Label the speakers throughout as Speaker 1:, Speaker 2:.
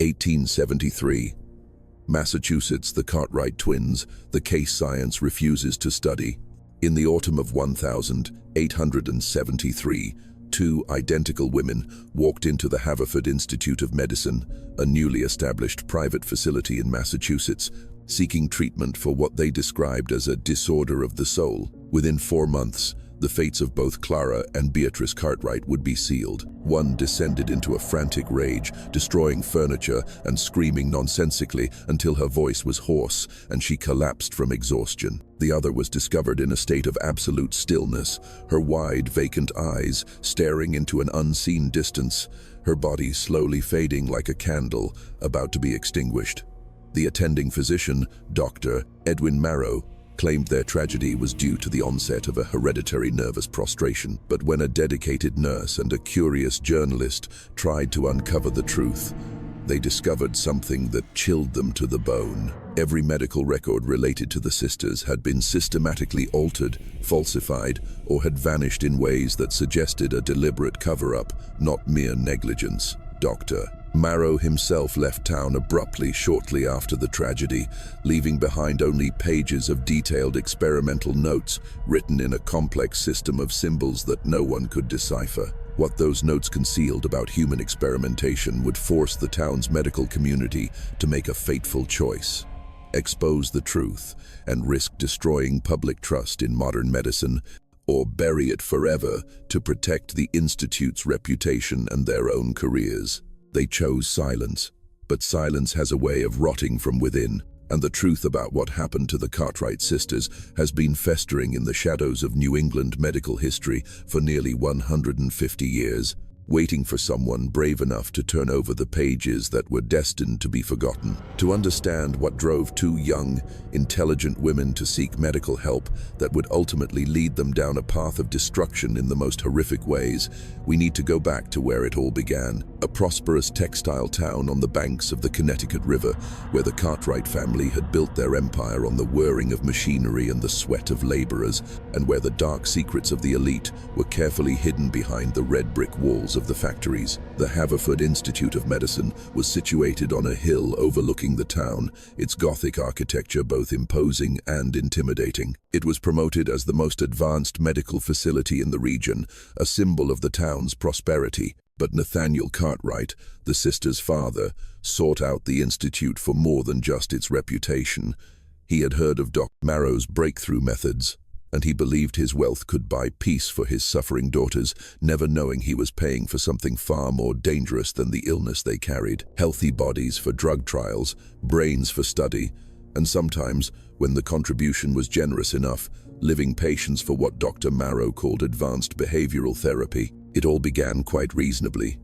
Speaker 1: 1873. Massachusetts, the Cartwright twins, the case science refuses to study. In the autumn of 1873, two identical women walked into the Haverford Institute of Medicine, a newly established private facility in Massachusetts, seeking treatment for what they described as a disorder of the soul. Within 4 months, the fates of both Clara and Beatrice Cartwright would be sealed. One descended into a frantic rage, destroying furniture and screaming nonsensically until her voice was hoarse and she collapsed from exhaustion. The other was discovered in a state of absolute stillness, her wide, vacant eyes staring into an unseen distance, her body slowly fading like a candle about to be extinguished. The attending physician, Dr. Edwin Marrow, claimed their tragedy was due to the onset of a hereditary nervous prostration. But when a dedicated nurse and a curious journalist tried to uncover the truth, they discovered something that chilled them to the bone. Every medical record related to the sisters had been systematically altered, falsified, or had vanished in ways that suggested a deliberate cover-up, not mere negligence. Dr. Marrow himself left town abruptly shortly after the tragedy, leaving behind only pages of detailed experimental notes written in a complex system of symbols that no one could decipher. What those notes concealed about human experimentation would force the town's medical community to make a fateful choice: expose the truth and risk destroying public trust in modern medicine, or bury it forever to protect the Institute's reputation and their own careers. They chose silence, but silence has a way of rotting from within, and the truth about what happened to the Cartwright sisters has been festering in the shadows of New England medical history for nearly 150 years, waiting for someone brave enough to turn over the pages that were destined to be forgotten. To understand what drove two young, intelligent women to seek medical help that would ultimately lead them down a path of destruction in the most horrific ways, we need to go back to where it all began: a prosperous textile town on the banks of the Connecticut River, where the Cartwright family had built their empire on the whirring of machinery and the sweat of laborers, and where the dark secrets of the elite were carefully hidden behind the red brick walls of the factories. The Haverford Institute of Medicine was situated on a hill overlooking the town, its Gothic architecture both imposing and intimidating. It was promoted as the most advanced medical facility in the region, a symbol of the town's prosperity. But Nathaniel Cartwright, the sisters' father, sought out the institute for more than just its reputation. He had heard of Dr. Marrow's breakthrough methods, and he believed his wealth could buy peace for his suffering daughters, never knowing he was paying for something far more dangerous than the illness they carried. Healthy bodies for drug trials, brains for study, and sometimes, when the contribution was generous enough, living patients for what Dr. Marrow called advanced behavioral therapy. It all began quite reasonably.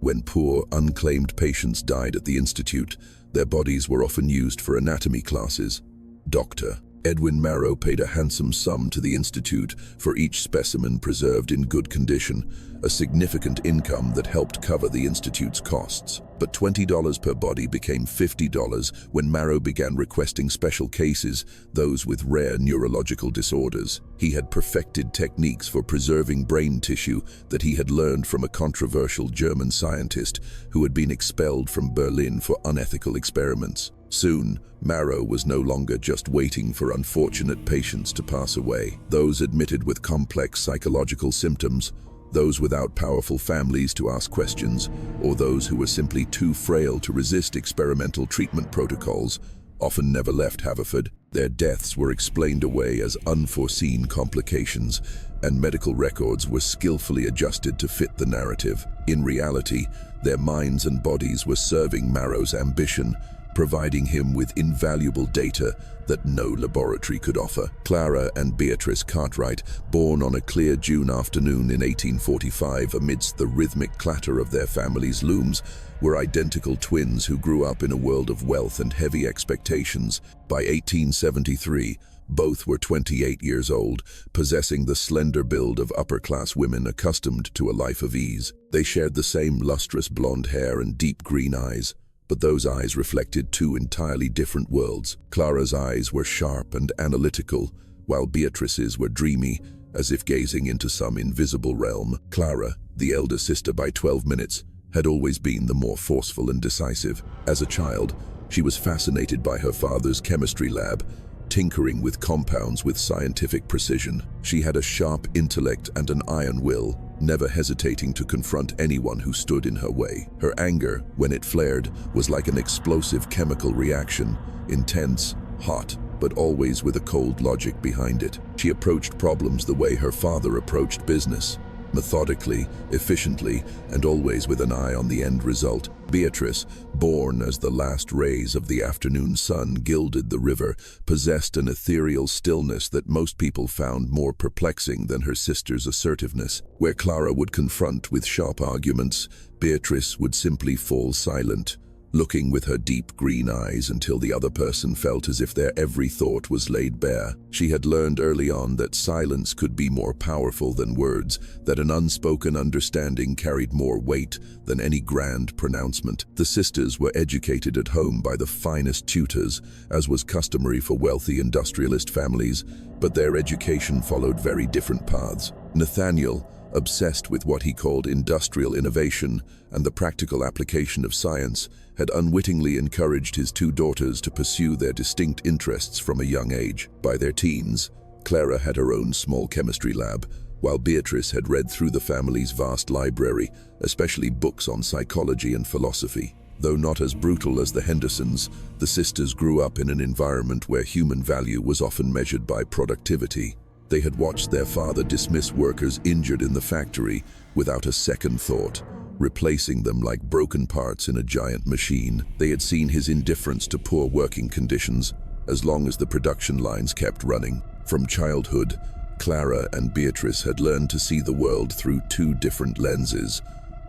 Speaker 1: When poor, unclaimed patients died at the institute, their bodies were often used for anatomy classes. Dr. Edwin Marrow paid a handsome sum to the institute for each specimen preserved in good condition, a significant income that helped cover the institute's costs. But $20 per body became $50 when Marrow began requesting special cases, those with rare neurological disorders. He had perfected techniques for preserving brain tissue that he had learned from a controversial German scientist who had been expelled from Berlin for unethical experiments. Soon, Marrow was no longer just waiting for unfortunate patients to pass away. Those admitted with complex psychological symptoms, those without powerful families to ask questions, or those who were simply too frail to resist experimental treatment protocols, often never left Haverford. Their deaths were explained away as unforeseen complications, and medical records were skillfully adjusted to fit the narrative. In reality, their minds and bodies were serving Marrow's ambition, providing him with invaluable data that no laboratory could offer. Clara and Beatrice Cartwright, born on a clear June afternoon in 1845 amidst the rhythmic clatter of their family's looms, were identical twins who grew up in a world of wealth and heavy expectations. By 1873, both were 28 years old, possessing the slender build of upper-class women accustomed to a life of ease. They shared the same lustrous blonde hair and deep green eyes, but those eyes reflected two entirely different worlds. Clara's eyes were sharp and analytical, while Beatrice's were dreamy, as if gazing into some invisible realm. Clara, the elder sister by 12 minutes, had always been the more forceful and decisive. As a child, she was fascinated by her father's chemistry lab, tinkering with compounds with scientific precision. She had a sharp intellect and an iron will, never hesitating to confront anyone who stood in her way. Her anger, when it flared, was like an explosive chemical reaction, intense, hot, but always with a cold logic behind it. She approached problems the way her father approached business, methodically, efficiently, and always with an eye on the end result. Beatrice, born as the last rays of the afternoon sun gilded the river, possessed an ethereal stillness that most people found more perplexing than her sister's assertiveness. Where Clara would confront with sharp arguments, Beatrice would simply fall silent, looking with her deep green eyes until the other person felt as if their every thought was laid bare. She had learned early on that silence could be more powerful than words, that an unspoken understanding carried more weight than any grand pronouncement. The sisters were educated at home by the finest tutors, as was customary for wealthy industrialist families, but their education followed very different paths. Nathaniel, obsessed with what he called industrial innovation and the practical application of science, had unwittingly encouraged his two daughters to pursue their distinct interests from a young age. By their teens, Clara had her own small chemistry lab, while Beatrice had read through the family's vast library, especially books on psychology and philosophy. Though not as brutal as the Hendersons, the sisters grew up in an environment where human value was often measured by productivity. They had watched their father dismiss workers injured in the factory without a second thought, replacing them like broken parts in a giant machine. They had seen his indifference to poor working conditions as long as the production lines kept running. From childhood, Clara and Beatrice had learned to see the world through two different lenses,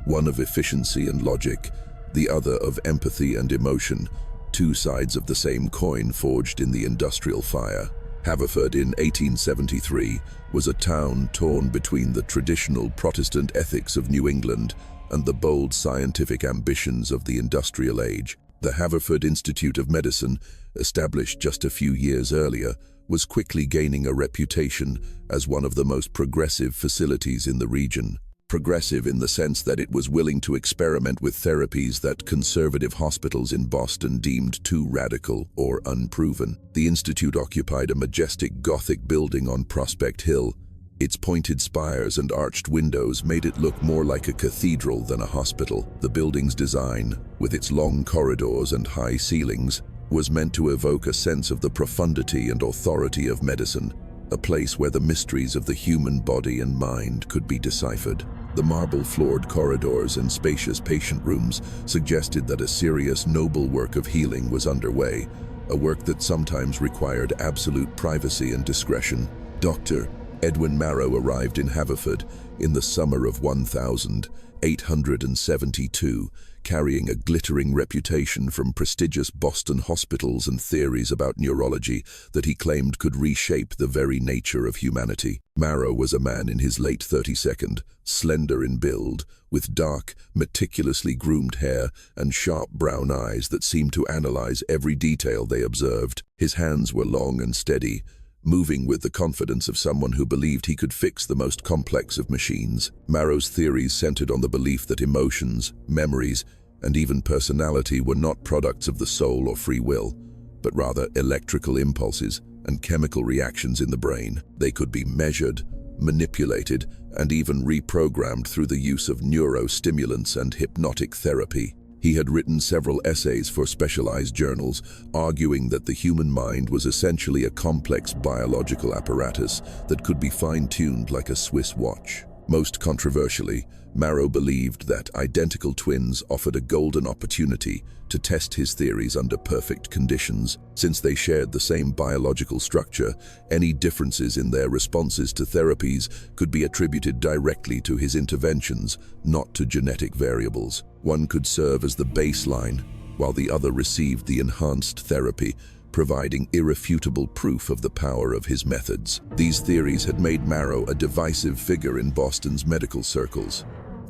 Speaker 1: one of efficiency and logic, the other of empathy and emotion, two sides of the same coin forged in the industrial fire. Haverford in 1873 was a town torn between the traditional Protestant ethics of New England and the bold scientific ambitions of the industrial age. The Haverford Institute of Medicine, established just a few years earlier, was quickly gaining a reputation as one of the most progressive facilities in the region. Progressive in the sense that it was willing to experiment with therapies that conservative hospitals in Boston deemed too radical or unproven. The institute occupied a majestic Gothic building on Prospect Hill. Its pointed spires and arched windows made it look more like a cathedral than a hospital. The building's design, with its long corridors and high ceilings, was meant to evoke a sense of the profundity and authority of medicine, a place where the mysteries of the human body and mind could be deciphered. The marble-floored corridors and spacious patient rooms suggested that a serious, noble work of healing was underway, a work that sometimes required absolute privacy and discretion. Dr. Edwin Marrow arrived in Haverford in the summer of 1872, carrying a glittering reputation from prestigious Boston hospitals and theories about neurology that he claimed could reshape the very nature of humanity. Marrow was a man in his late 32nd, slender in build, with dark, meticulously groomed hair and sharp brown eyes that seemed to analyze every detail they observed. His hands were long and steady, moving with the confidence of someone who believed he could fix the most complex of machines. Marrow's theories centered on the belief that emotions, memories, and even personality were not products of the soul or free will, but rather electrical impulses and chemical reactions in the brain. They could be measured, manipulated, and even reprogrammed through the use of neurostimulants and hypnotic therapy. He had written several essays for specialized journals, arguing that the human mind was essentially a complex biological apparatus that could be fine-tuned like a Swiss watch. Most controversially, Marrow believed that identical twins offered a golden opportunity to test his theories under perfect conditions. Since they shared the same biological structure, any differences in their responses to therapies could be attributed directly to his interventions, not to genetic variables. One could serve as the baseline, while the other received the enhanced therapy, providing irrefutable proof of the power of his methods. These theories had made Marrow a divisive figure in Boston's medical circles.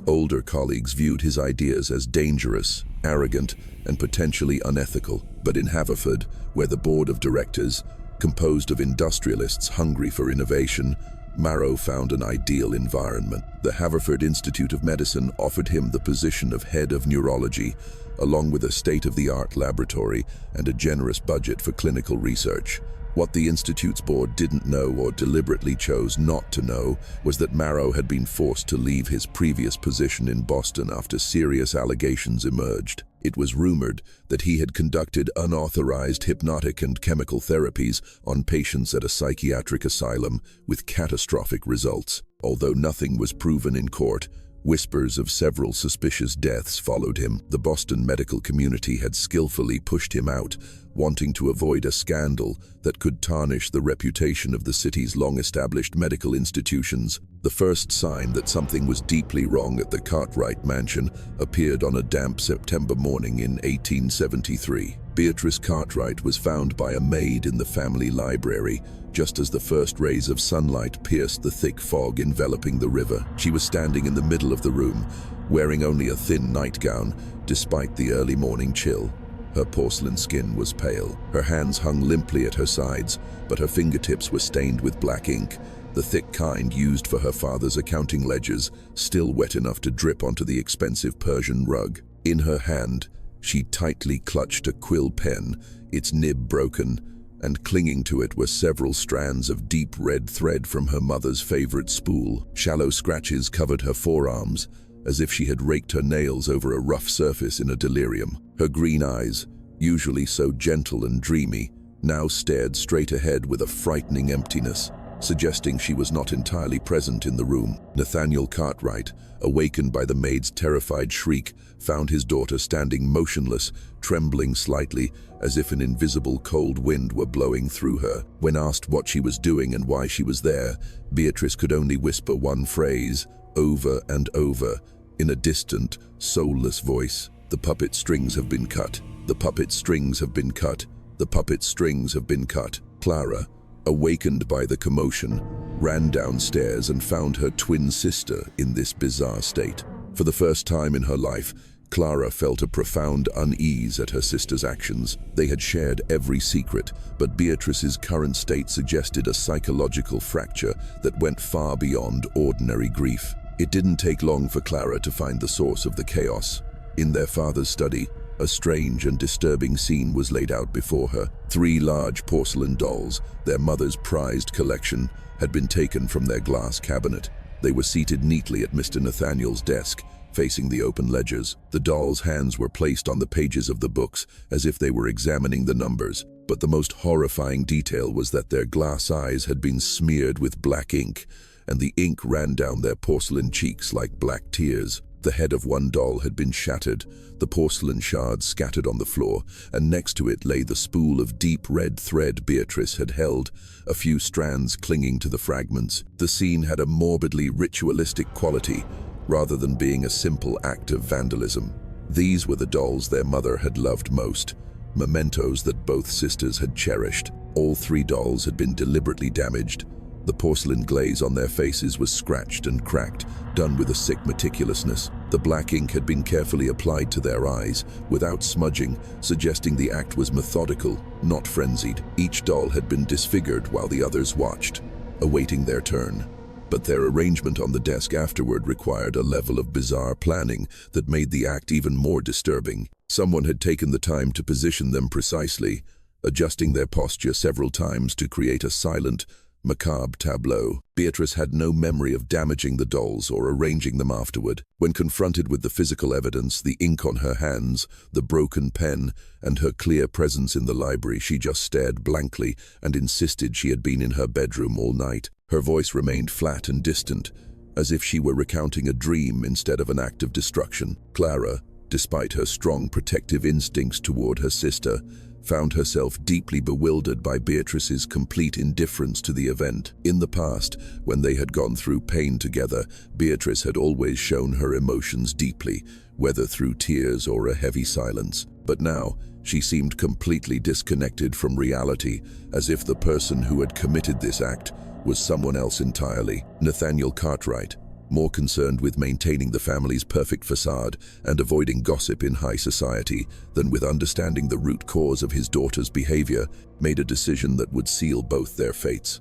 Speaker 1: Older colleagues viewed his ideas as dangerous, arrogant, and potentially unethical. But in Haverford, where the board of directors, composed of industrialists hungry for innovation, Marrow found an ideal environment. The Haverford Institute of Medicine offered him the position of head of neurology, along with a state-of-the-art laboratory and a generous budget for clinical research. What the Institute's board didn't know, or deliberately chose not to know, was that Marrow had been forced to leave his previous position in Boston after serious allegations emerged. It was rumored that he had conducted unauthorized hypnotic and chemical therapies on patients at a psychiatric asylum with catastrophic results. Although nothing was proven in court, whispers of several suspicious deaths followed him. The Boston medical community had skillfully pushed him out, wanting to avoid a scandal that could tarnish the reputation of the city's long-established medical institutions. The first sign that something was deeply wrong at the Cartwright mansion appeared on a damp September morning in 1873. Beatrice Cartwright was found by a maid in the family library, just as the first rays of sunlight pierced the thick fog enveloping the river. She was standing in the middle of the room, wearing only a thin nightgown, despite the early morning chill. Her porcelain skin was pale. Her hands hung limply at her sides, but her fingertips were stained with black ink, the thick kind used for her father's accounting ledgers, still wet enough to drip onto the expensive Persian rug. In her hand, she tightly clutched a quill pen, its nib broken, and clinging to it were several strands of deep red thread from her mother's favorite spool. Shallow scratches covered her forearms, as if she had raked her nails over a rough surface in a delirium. Her green eyes, usually so gentle and dreamy, now stared straight ahead with a frightening emptiness, suggesting she was not entirely present in the room. Nathaniel Cartwright, awakened by the maid's terrified shriek, found his daughter standing motionless, trembling slightly, as if an invisible cold wind were blowing through her. When asked what she was doing and why she was there, Beatrice could only whisper one phrase, over and over, in a distant, soulless voice. The puppet strings have been cut. The puppet strings have been cut. The puppet strings have been cut. Clara, awakened by the commotion, ran downstairs and found her twin sister in this bizarre state. For the first time in her life, Clara felt a profound unease at her sister's actions. They had shared every secret, but Beatrice's current state suggested a psychological fracture that went far beyond ordinary grief. It didn't take long for Clara to find the source of the chaos. In their father's study, a strange and disturbing scene was laid out before her. 3 large porcelain dolls, their mother's prized collection, had been taken from their glass cabinet. They were seated neatly at Mr. Nathaniel's desk, facing the open ledgers. The dolls' hands were placed on the pages of the books, as if they were examining the numbers. But the most horrifying detail was that their glass eyes had been smeared with black ink, and the ink ran down their porcelain cheeks like black tears. The head of one doll had been shattered, the porcelain shards scattered on the floor, and next to it lay the spool of deep red thread Beatrice had held, a few strands clinging to the fragments. The scene had a morbidly ritualistic quality, rather than being a simple act of vandalism. These were the dolls their mother had loved most, mementos that both sisters had cherished. All 3 dolls had been deliberately damaged. The porcelain glaze on their faces was scratched and cracked, done with a sick meticulousness. The black ink had been carefully applied to their eyes, without smudging, suggesting the act was methodical, not frenzied. Each doll had been disfigured while the others watched, awaiting their turn. But their arrangement on the desk afterward required a level of bizarre planning that made the act even more disturbing. Someone had taken the time to position them precisely, adjusting their posture several times to create a silent, macabre tableau. Beatrice had no memory of damaging the dolls or arranging them afterward. When confronted with the physical evidence, the ink on her hands, the broken pen, and her clear presence in the library, she just stared blankly and insisted she had been in her bedroom all night. Her voice remained flat and distant, as if she were recounting a dream instead of an act of destruction. Clara, despite her strong protective instincts toward her sister, found herself deeply bewildered by Beatrice's complete indifference to the event. In the past, when they had gone through pain together, Beatrice had always shown her emotions deeply, whether through tears or a heavy silence. But now, she seemed completely disconnected from reality, as if the person who had committed this act was someone else entirely. Nathaniel Cartwright, more concerned with maintaining the family's perfect facade and avoiding gossip in high society than with understanding the root cause of his daughter's behavior, made a decision that would seal both their fates.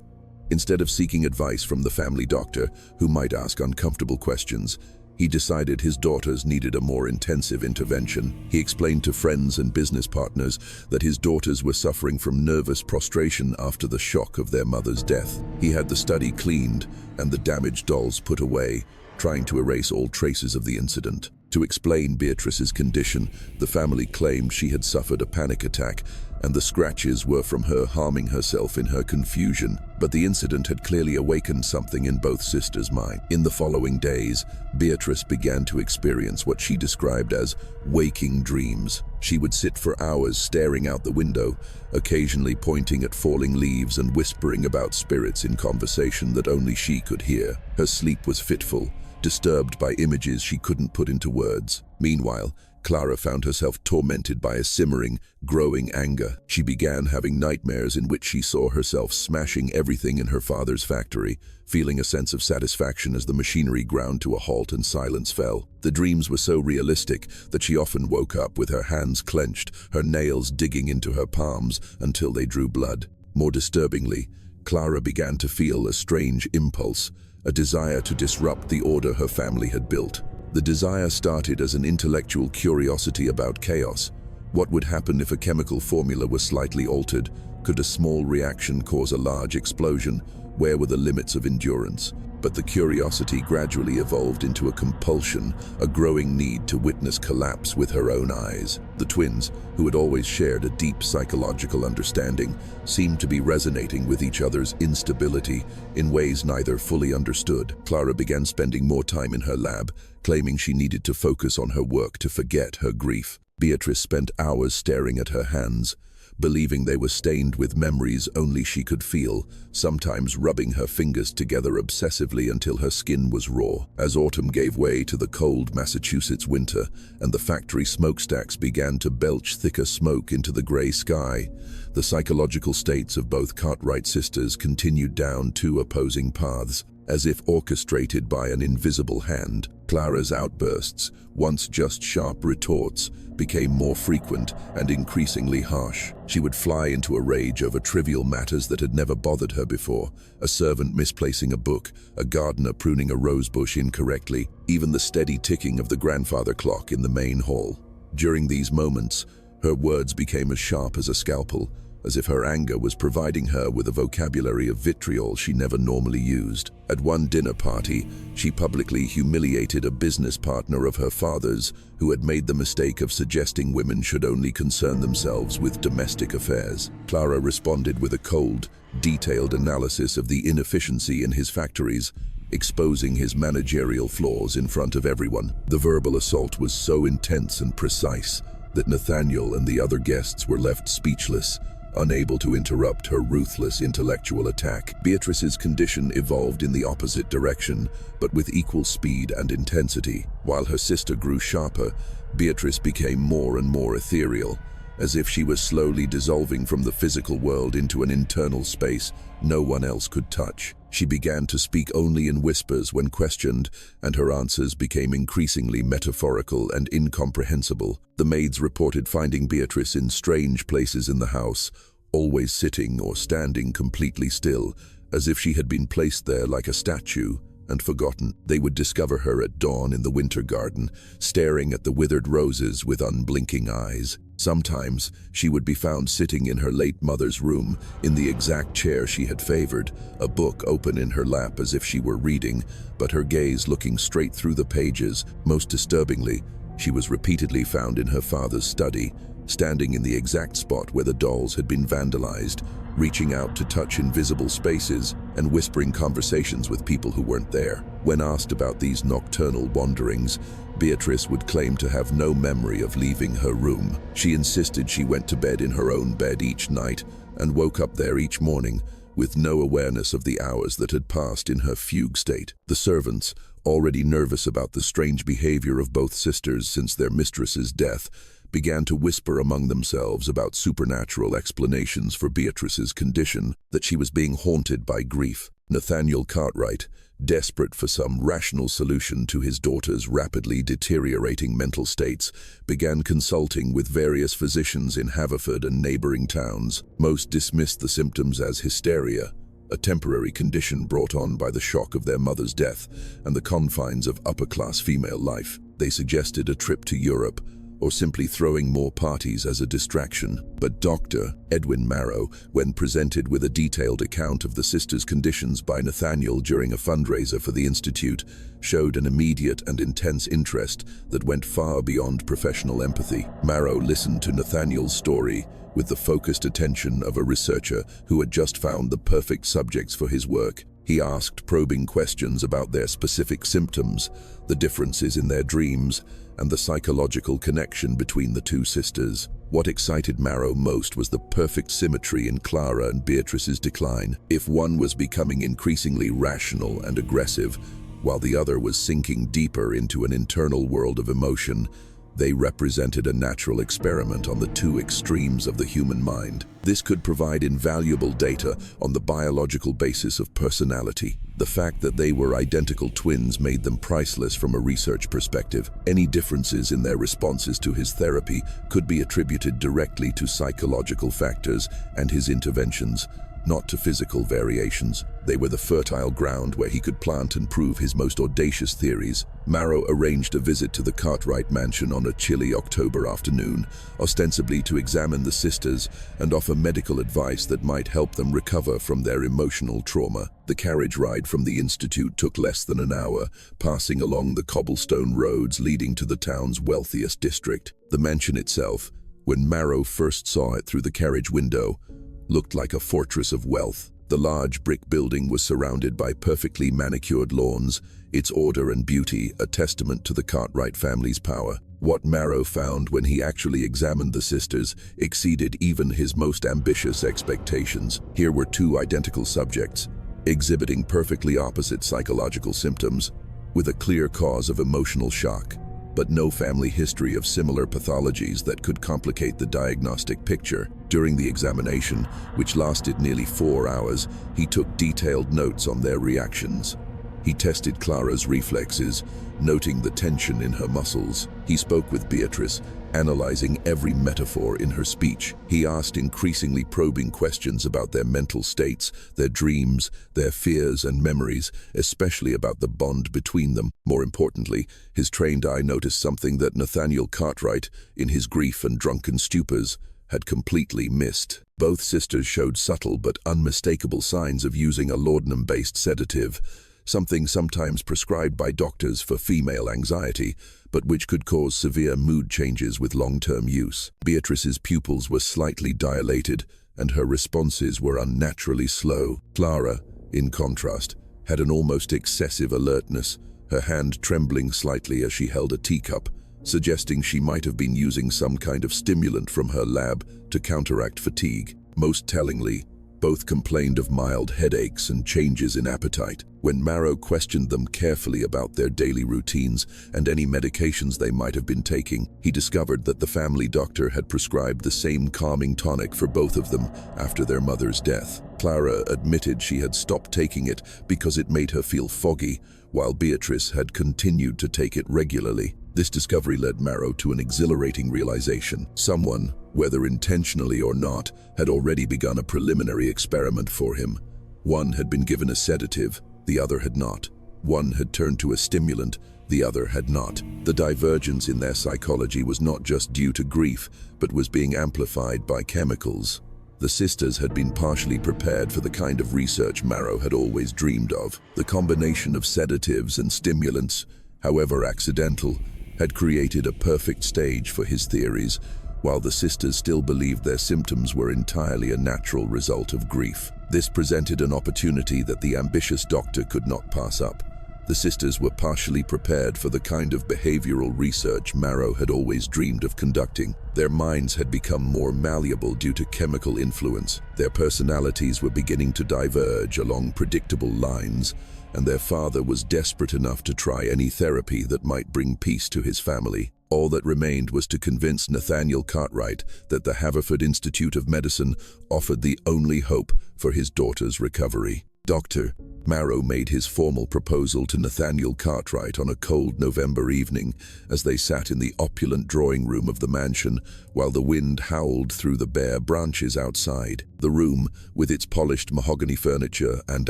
Speaker 1: Instead of seeking advice from the family doctor, who might ask uncomfortable questions, he decided his daughters needed a more intensive intervention. He explained to friends and business partners that his daughters were suffering from nervous prostration after the shock of their mother's death. He had the study cleaned and the damaged dolls put away, trying to erase all traces of the incident. To explain Beatrice's condition, the family claimed she had suffered a panic attack and the scratches were from her harming herself in her confusion. But the incident had clearly awakened something in both sisters' minds. In the following days, Beatrice began to experience what she described as waking dreams. She would sit for hours staring out the window, occasionally pointing at falling leaves and whispering about spirits in conversation that only she could hear. Her sleep was fitful, disturbed by images she couldn't put into words. Meanwhile, Clara found herself tormented by a simmering, growing anger. She began having nightmares in which she saw herself smashing everything in her father's factory, feeling a sense of satisfaction as the machinery ground to a halt and silence fell. The dreams were so realistic that she often woke up with her hands clenched, her nails digging into her palms until they drew blood. More disturbingly, Clara began to feel a strange impulse, a desire to disrupt the order her family had built. The desire started as an intellectual curiosity about chaos. What would happen if a chemical formula was slightly altered? Could a small reaction cause a large explosion? Where were the limits of endurance? But the curiosity gradually evolved into a compulsion, a growing need to witness collapse with her own eyes. The twins, who had always shared a deep psychological understanding, seemed to be resonating with each other's instability in ways neither fully understood. Clara began spending more time in her lab, claiming she needed to focus on her work to forget her grief. Beatrice spent hours staring at her hands, believing they were stained with memories only she could feel, sometimes rubbing her fingers together obsessively until her skin was raw. As autumn gave way to the cold Massachusetts winter and the factory smokestacks began to belch thicker smoke into the gray sky, the psychological states of both Cartwright sisters continued down two opposing paths. As if orchestrated by an invisible hand, Clara's outbursts, once just sharp retorts, became more frequent and increasingly harsh. She would fly into a rage over trivial matters that had never bothered her before: a servant misplacing a book, a gardener pruning a rosebush incorrectly, even the steady ticking of the grandfather clock in the main hall. During these moments, her words became as sharp as a scalpel, as if her anger was providing her with a vocabulary of vitriol she never normally used. At one dinner party, she publicly humiliated a business partner of her father's who had made the mistake of suggesting women should only concern themselves with domestic affairs. Clara responded with a cold, detailed analysis of the inefficiency in his factories, exposing his managerial flaws in front of everyone. The verbal assault was so intense and precise that Nathaniel and the other guests were left speechless, unable to interrupt her ruthless intellectual attack. Beatrice's condition evolved in the opposite direction, but with equal speed and intensity. While her sister grew sharper, Beatrice became more and more ethereal, as if she was slowly dissolving from the physical world into an internal space no one else could touch. She began to speak only in whispers when questioned, and her answers became increasingly metaphorical and incomprehensible. The maids reported finding Beatrice in strange places in the house, always sitting or standing completely still, as if she had been placed there like a statue and forgotten. They would discover her at dawn in the winter garden, staring at the withered roses with unblinking eyes. Sometimes she would be found sitting in her late mother's room, in the exact chair she had favored, a book open in her lap as if she were reading, but her gaze looking straight through the pages. Most disturbingly, she was repeatedly found in her father's study, standing in the exact spot where the dolls had been vandalized, reaching out to touch invisible spaces and whispering conversations with people who weren't there. When asked about these nocturnal wanderings, Beatrice would claim to have no memory of leaving her room. She insisted she went to bed in her own bed each night and woke up there each morning with no awareness of the hours that had passed in her fugue state. The servants, already nervous about the strange behavior of both sisters since their mistress's death, began to whisper among themselves about supernatural explanations for Beatrice's condition, that she was being haunted by grief. Nathaniel Cartwright, desperate for some rational solution to his daughter's rapidly deteriorating mental states, began consulting with various physicians in Haverford and neighboring towns. Most dismissed the symptoms as hysteria, a temporary condition brought on by the shock of their mother's death and the confines of upper-class female life. They suggested a trip to Europe, or simply throwing more parties as a distraction. But Dr. Edwin Marrow, when presented with a detailed account of the sisters' conditions by Nathaniel during a fundraiser for the Institute, showed an immediate and intense interest that went far beyond professional empathy. Marrow listened to Nathaniel's story with the focused attention of a researcher who had just found the perfect subjects for his work. He asked probing questions about their specific symptoms, the differences in their dreams, and the psychological connection between the two sisters. What excited Marrow most was the perfect symmetry in Clara and Beatrice's decline. If one was becoming increasingly rational and aggressive, while the other was sinking deeper into an internal world of emotion, they represented a natural experiment on the two extremes of the human mind. This could provide invaluable data on the biological basis of personality. The fact that they were identical twins made them priceless from a research perspective. Any differences in their responses to his therapy could be attributed directly to psychological factors and his interventions, not to physical variations. They were the fertile ground where he could plant and prove his most audacious theories. Marrow arranged a visit to the Cartwright mansion on a chilly October afternoon, ostensibly to examine the sisters and offer medical advice that might help them recover from their emotional trauma. The carriage ride from the Institute took less than an hour, passing along the cobblestone roads leading to the town's wealthiest district. The mansion itself, when Marrow first saw it through the carriage window, looked like a fortress of wealth. The large brick building was surrounded by perfectly manicured lawns, its order and beauty a testament to the Cartwright family's power. What Marrow found when he actually examined the sisters exceeded even his most ambitious expectations. Here were two identical subjects, exhibiting perfectly opposite psychological symptoms, with a clear cause of emotional shock, but no family history of similar pathologies that could complicate the diagnostic picture. During the examination, which lasted nearly 4 hours, he took detailed notes on their reactions. He tested Clara's reflexes, noting the tension in her muscles. He spoke with Beatrice, analyzing every metaphor in her speech. He asked increasingly probing questions about their mental states, their dreams, their fears and memories, especially about the bond between them. More importantly, his trained eye noticed something that Nathaniel Cartwright, in his grief and drunken stupors, had completely missed. Both sisters showed subtle but unmistakable signs of using a laudanum-based sedative, something sometimes prescribed by doctors for female anxiety, but which could cause severe mood changes with long-term use. Beatrice's pupils were slightly dilated, and her responses were unnaturally slow. Clara, in contrast, had an almost excessive alertness, her hand trembling slightly as she held a teacup, suggesting she might have been using some kind of stimulant from her lab to counteract fatigue. Most tellingly, both complained of mild headaches and changes in appetite. When Marrow questioned them carefully about their daily routines and any medications they might have been taking, he discovered that the family doctor had prescribed the same calming tonic for both of them after their mother's death. Clara admitted she had stopped taking it because it made her feel foggy, while Beatrice had continued to take it regularly. This discovery led Marrow to an exhilarating realization. Someone, whether intentionally or not, had already begun a preliminary experiment for him. One had been given a sedative, the other had not. One had turned to a stimulant, the other had not. The divergence in their psychology was not just due to grief, but was being amplified by chemicals. The sisters had been partially prepared for the kind of research Marrow had always dreamed of. The combination of sedatives and stimulants, however accidental, had created a perfect stage for his theories, while the sisters still believed their symptoms were entirely a natural result of grief. This presented an opportunity that the ambitious doctor could not pass up. The sisters were partially prepared for the kind of behavioral research Marrow had always dreamed of conducting. Their minds had become more malleable due to chemical influence. Their personalities were beginning to diverge along predictable lines, and their father was desperate enough to try any therapy that might bring peace to his family. All that remained was to convince Nathaniel Cartwright that the Haverford Institute of Medicine offered the only hope for his daughter's recovery. Dr. Marrow made his formal proposal to Nathaniel Cartwright on a cold November evening as they sat in the opulent drawing room of the mansion while the wind howled through the bare branches outside. The room, with its polished mahogany furniture and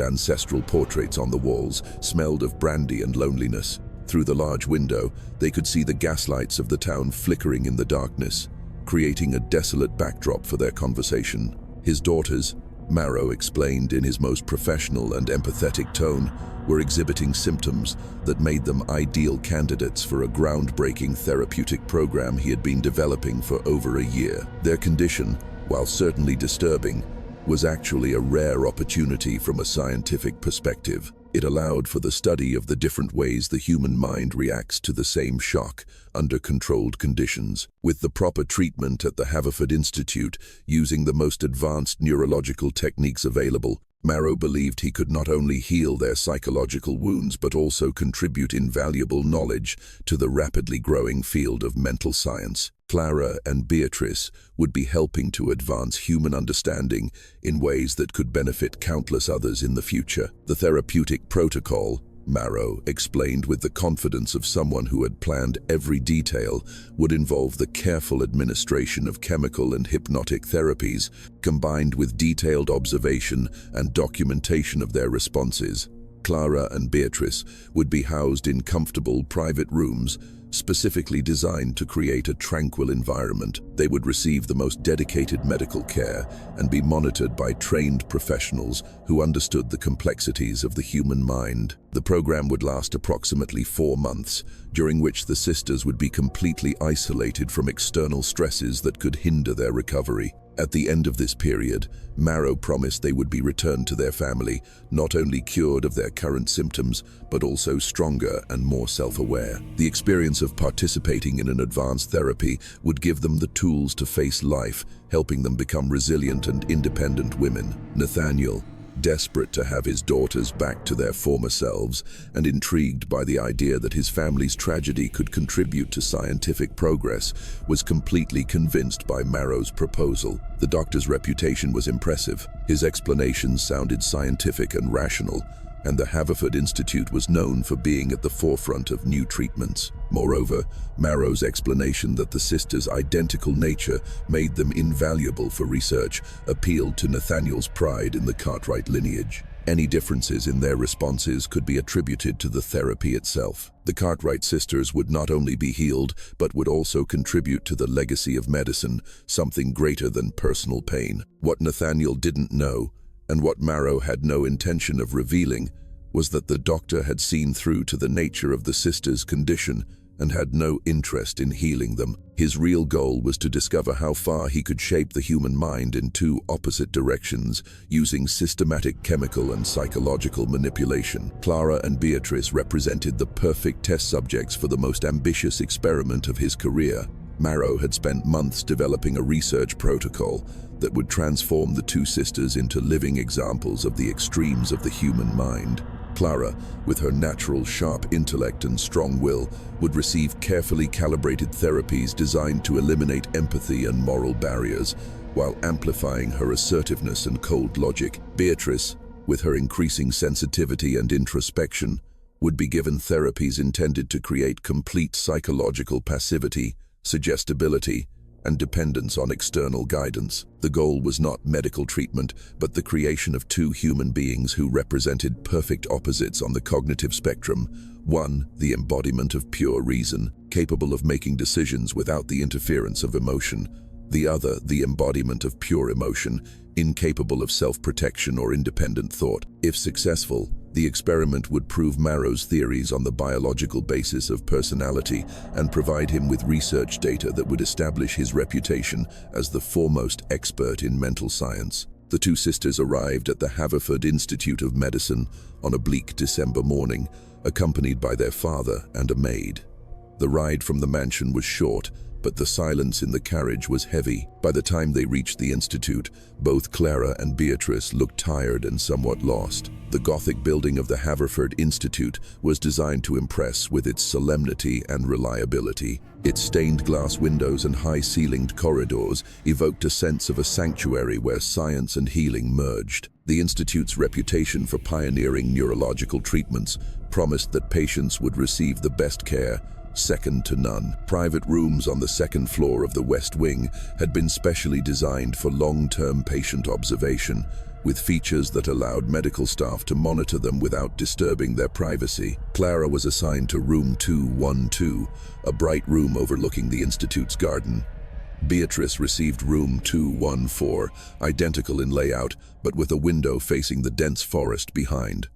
Speaker 1: ancestral portraits on the walls, smelled of brandy and loneliness. Through the large window, they could see the gaslights of the town flickering in the darkness, creating a desolate backdrop for their conversation. His daughters, Marrow explained in his most professional and empathetic tone, were exhibiting symptoms that made them ideal candidates for a groundbreaking therapeutic program he had been developing for over a year. Their condition, while certainly disturbing, was actually a rare opportunity from a scientific perspective. It allowed for the study of the different ways the human mind reacts to the same shock under controlled conditions. With the proper treatment at the Haverford Institute, using the most advanced neurological techniques available, Marrow believed he could not only heal their psychological wounds but also contribute invaluable knowledge to the rapidly growing field of mental science. Clara and Beatrice would be helping to advance human understanding in ways that could benefit countless others in the future. The therapeutic protocol, Marrow explained with the confidence of someone who had planned every detail, would involve the careful administration of chemical and hypnotic therapies, combined with detailed observation and documentation of their responses. Clara and Beatrice would be housed in comfortable private rooms, specifically designed to create a tranquil environment. They would receive the most dedicated medical care and be monitored by trained professionals who understood the complexities of the human mind. The program would last approximately 4 months, during which the sisters would be completely isolated from external stresses that could hinder their recovery. At the end of this period, Marrow promised they would be returned to their family, not only cured of their current symptoms, but also stronger and more self-aware. The experience of participating in an advanced therapy would give them the tools to face life, helping them become resilient and independent women. Nathaniel, desperate to have his daughters back to their former selves and intrigued by the idea that his family's tragedy could contribute to scientific progress, was completely convinced by Marrow's proposal. The doctor's reputation was impressive. His explanations sounded scientific and rational, and the Haverford Institute was known for being at the forefront of new treatments. Moreover, Marrow's explanation that the sisters' identical nature made them invaluable for research appealed to Nathaniel's pride in the Cartwright lineage. Any differences in their responses could be attributed to the therapy itself. The Cartwright sisters would not only be healed, but would also contribute to the legacy of medicine, something greater than personal pain. What Nathaniel didn't know, and what Marrow had no intention of revealing, was that the doctor had seen through to the nature of the sisters' condition and had no interest in healing them. His real goal was to discover how far he could shape the human mind in 2 opposite directions, using systematic chemical and psychological manipulation. Clara and Beatrice represented the perfect test subjects for the most ambitious experiment of his career. Marrow had spent months developing a research protocol that would transform the 2 sisters into living examples of the extremes of the human mind. Clara, with her natural sharp intellect and strong will, would receive carefully calibrated therapies designed to eliminate empathy and moral barriers, while amplifying her assertiveness and cold logic. Beatrice, with her increasing sensitivity and introspection, would be given therapies intended to create complete psychological passivity, suggestibility, and dependence on external guidance. The goal was not medical treatment, but the creation of 2 human beings who represented perfect opposites on the cognitive spectrum. One, the embodiment of pure reason, capable of making decisions without the interference of emotion. The other, the embodiment of pure emotion, incapable of self-protection or independent thought. If successful, the experiment would prove Marrow's theories on the biological basis of personality and provide him with research data that would establish his reputation as the foremost expert in mental science. The 2 sisters arrived at the Haverford Institute of Medicine on a bleak December morning, accompanied by their father and a maid. The ride from the mansion was short, but the silence in the carriage was heavy. By the time they reached the institute, both Clara and Beatrice looked tired and somewhat lost. The Gothic building of the Haverford Institute was designed to impress with its solemnity and reliability. Its stained glass windows and high-ceilinged corridors evoked a sense of a sanctuary where science and healing merged. The institute's reputation for pioneering neurological treatments promised that patients would receive the best care, second to none. Private rooms on the second floor of the West Wing had been specially designed for long-term patient observation, with features that allowed medical staff to monitor them without disturbing their privacy. Clara was assigned to room 212, a bright room overlooking the institute's garden. Beatrice received room 214, identical in layout, but with a window facing the dense forest behind.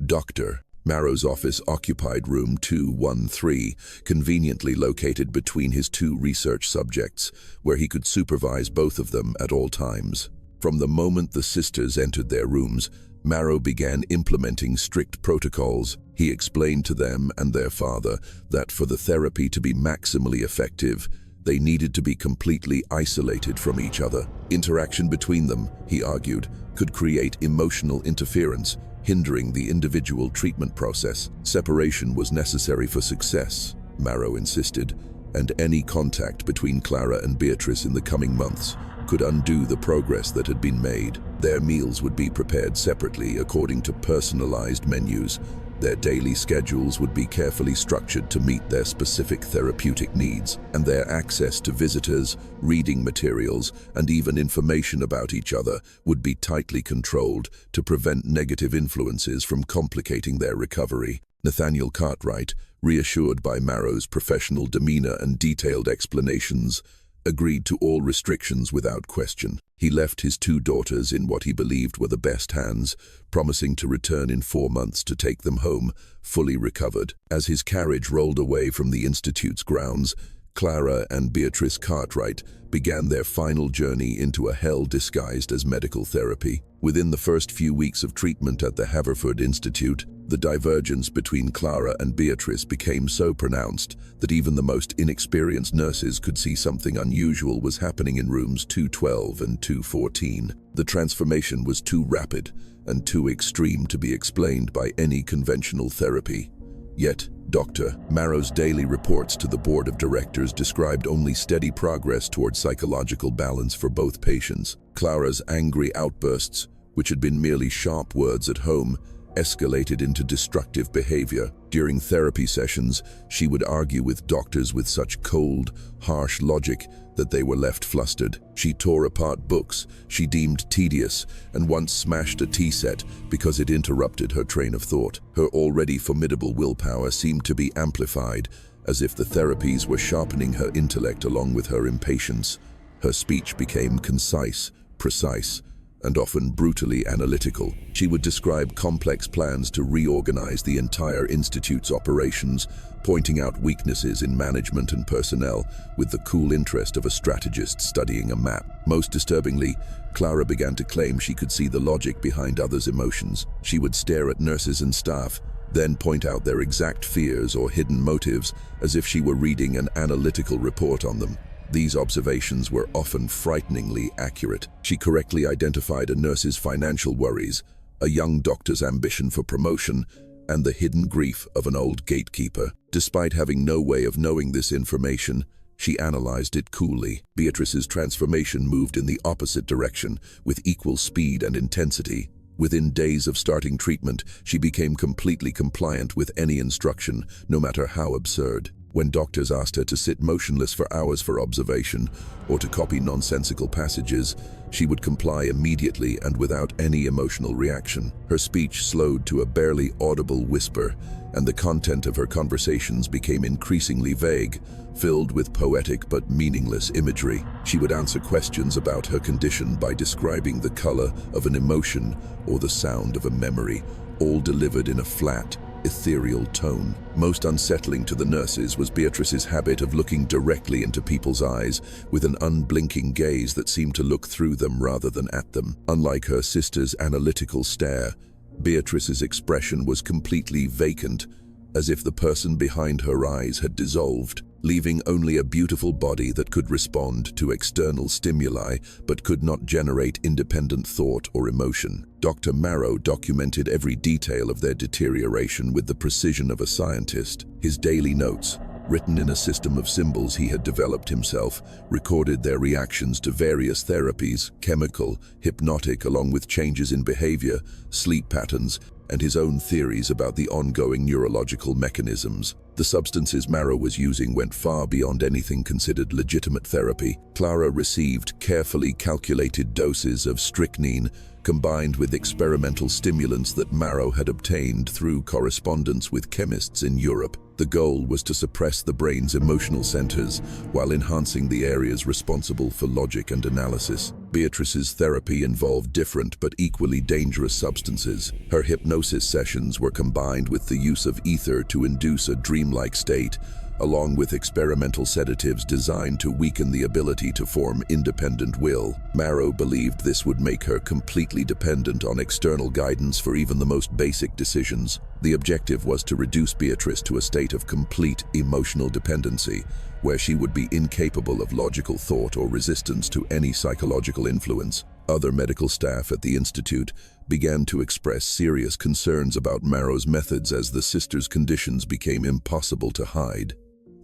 Speaker 1: Dr. Marrow's office occupied room 213, conveniently located between his two research subjects, where he could supervise both of them at all times. From the moment the sisters entered their rooms, Marrow began implementing strict protocols. He explained to them and their father that for the therapy to be maximally effective, they needed to be completely isolated from each other. Interaction between them, he argued, could create emotional interference, hindering the individual treatment process. Separation was necessary for success, Marrow insisted, and any contact between Clara and Beatrice in the coming months could undo the progress that had been made. Their meals would be prepared separately according to personalized menus. Their daily schedules would be carefully structured to meet their specific therapeutic needs, and their access to visitors, reading materials, and even information about each other would be tightly controlled to prevent negative influences from complicating their recovery. Nathaniel Cartwright, reassured by Marrow's professional demeanor and detailed explanations, agreed to all restrictions without question. He left his two daughters in what he believed were the best hands, promising to return in 4 months to take them home, fully recovered. As his carriage rolled away from the Institute's grounds, Clara and Beatrice Cartwright began their final journey into a hell disguised as medical therapy. Within the first few weeks of treatment at the Haverford Institute, the divergence between Clara and Beatrice became so pronounced that even the most inexperienced nurses could see something unusual was happening in rooms 212 and 214. The transformation was too rapid and too extreme to be explained by any conventional therapy. Yet, Dr. Marrow's daily reports to the board of directors described only steady progress toward psychological balance for both patients. Clara's angry outbursts, which had been merely sharp words at home, escalated into destructive behavior. During therapy sessions, she would argue with doctors with such cold, harsh logic that they were left flustered. She tore apart books she deemed tedious and once smashed a tea set because it interrupted her train of thought. Her already formidable willpower seemed to be amplified, as if the therapies were sharpening her intellect along with her impatience. Her speech became concise, precise, and often brutally analytical. She would describe complex plans to reorganize the entire institute's operations, pointing out weaknesses in management and personnel with the cool interest of a strategist studying a map. Most disturbingly, Clara began to claim she could see the logic behind others' emotions. She would stare at nurses and staff, then point out their exact fears or hidden motives as if she were reading an analytical report on them. These observations were often frighteningly accurate. She correctly identified a nurse's financial worries, a young doctor's ambition for promotion, and the hidden grief of an old gatekeeper. Despite having no way of knowing this information, she analyzed it coolly. Beatrice's transformation moved in the opposite direction, with equal speed and intensity. Within days of starting treatment, she became completely compliant with any instruction, no matter how absurd. When doctors asked her to sit motionless for hours for observation or to copy nonsensical passages, she would comply immediately and without any emotional reaction. Her speech slowed to a barely audible whisper, and the content of her conversations became increasingly vague, filled with poetic but meaningless imagery. She would answer questions about her condition by describing the color of an emotion or the sound of a memory, all delivered in a flat, ethereal tone. Most unsettling to the nurses was Beatrice's habit of looking directly into people's eyes with an unblinking gaze that seemed to look through them rather than at them. Unlike her sister's analytical stare, Beatrice's expression was completely vacant, as if the person behind her eyes had dissolved, leaving only a beautiful body that could respond to external stimuli but could not generate independent thought or emotion. Dr. Marrow documented every detail of their deterioration with the precision of a scientist. His daily notes, written in a system of symbols he had developed himself, recorded their reactions to various therapies, chemical, hypnotic, along with changes in behavior, sleep patterns, and his own theories about the ongoing neurological mechanisms. The substances Marrow was using went far beyond anything considered legitimate therapy. Clara received carefully calculated doses of strychnine combined with experimental stimulants that Marrow had obtained through correspondence with chemists in Europe. The goal was to suppress the brain's emotional centers while enhancing the areas responsible for logic and analysis. Beatrice's therapy involved different but equally dangerous substances. Her hypnosis sessions were combined with the use of ether to induce a dreamlike state, along with experimental sedatives designed to weaken the ability to form independent will. Marrow believed this would make her completely dependent on external guidance for even the most basic decisions. The objective was to reduce Beatrice to a state of complete emotional dependency, where she would be incapable of logical thought or resistance to any psychological influence. Other medical staff at the institute began to express serious concerns about Marrow's methods as the sisters' conditions became impossible to hide.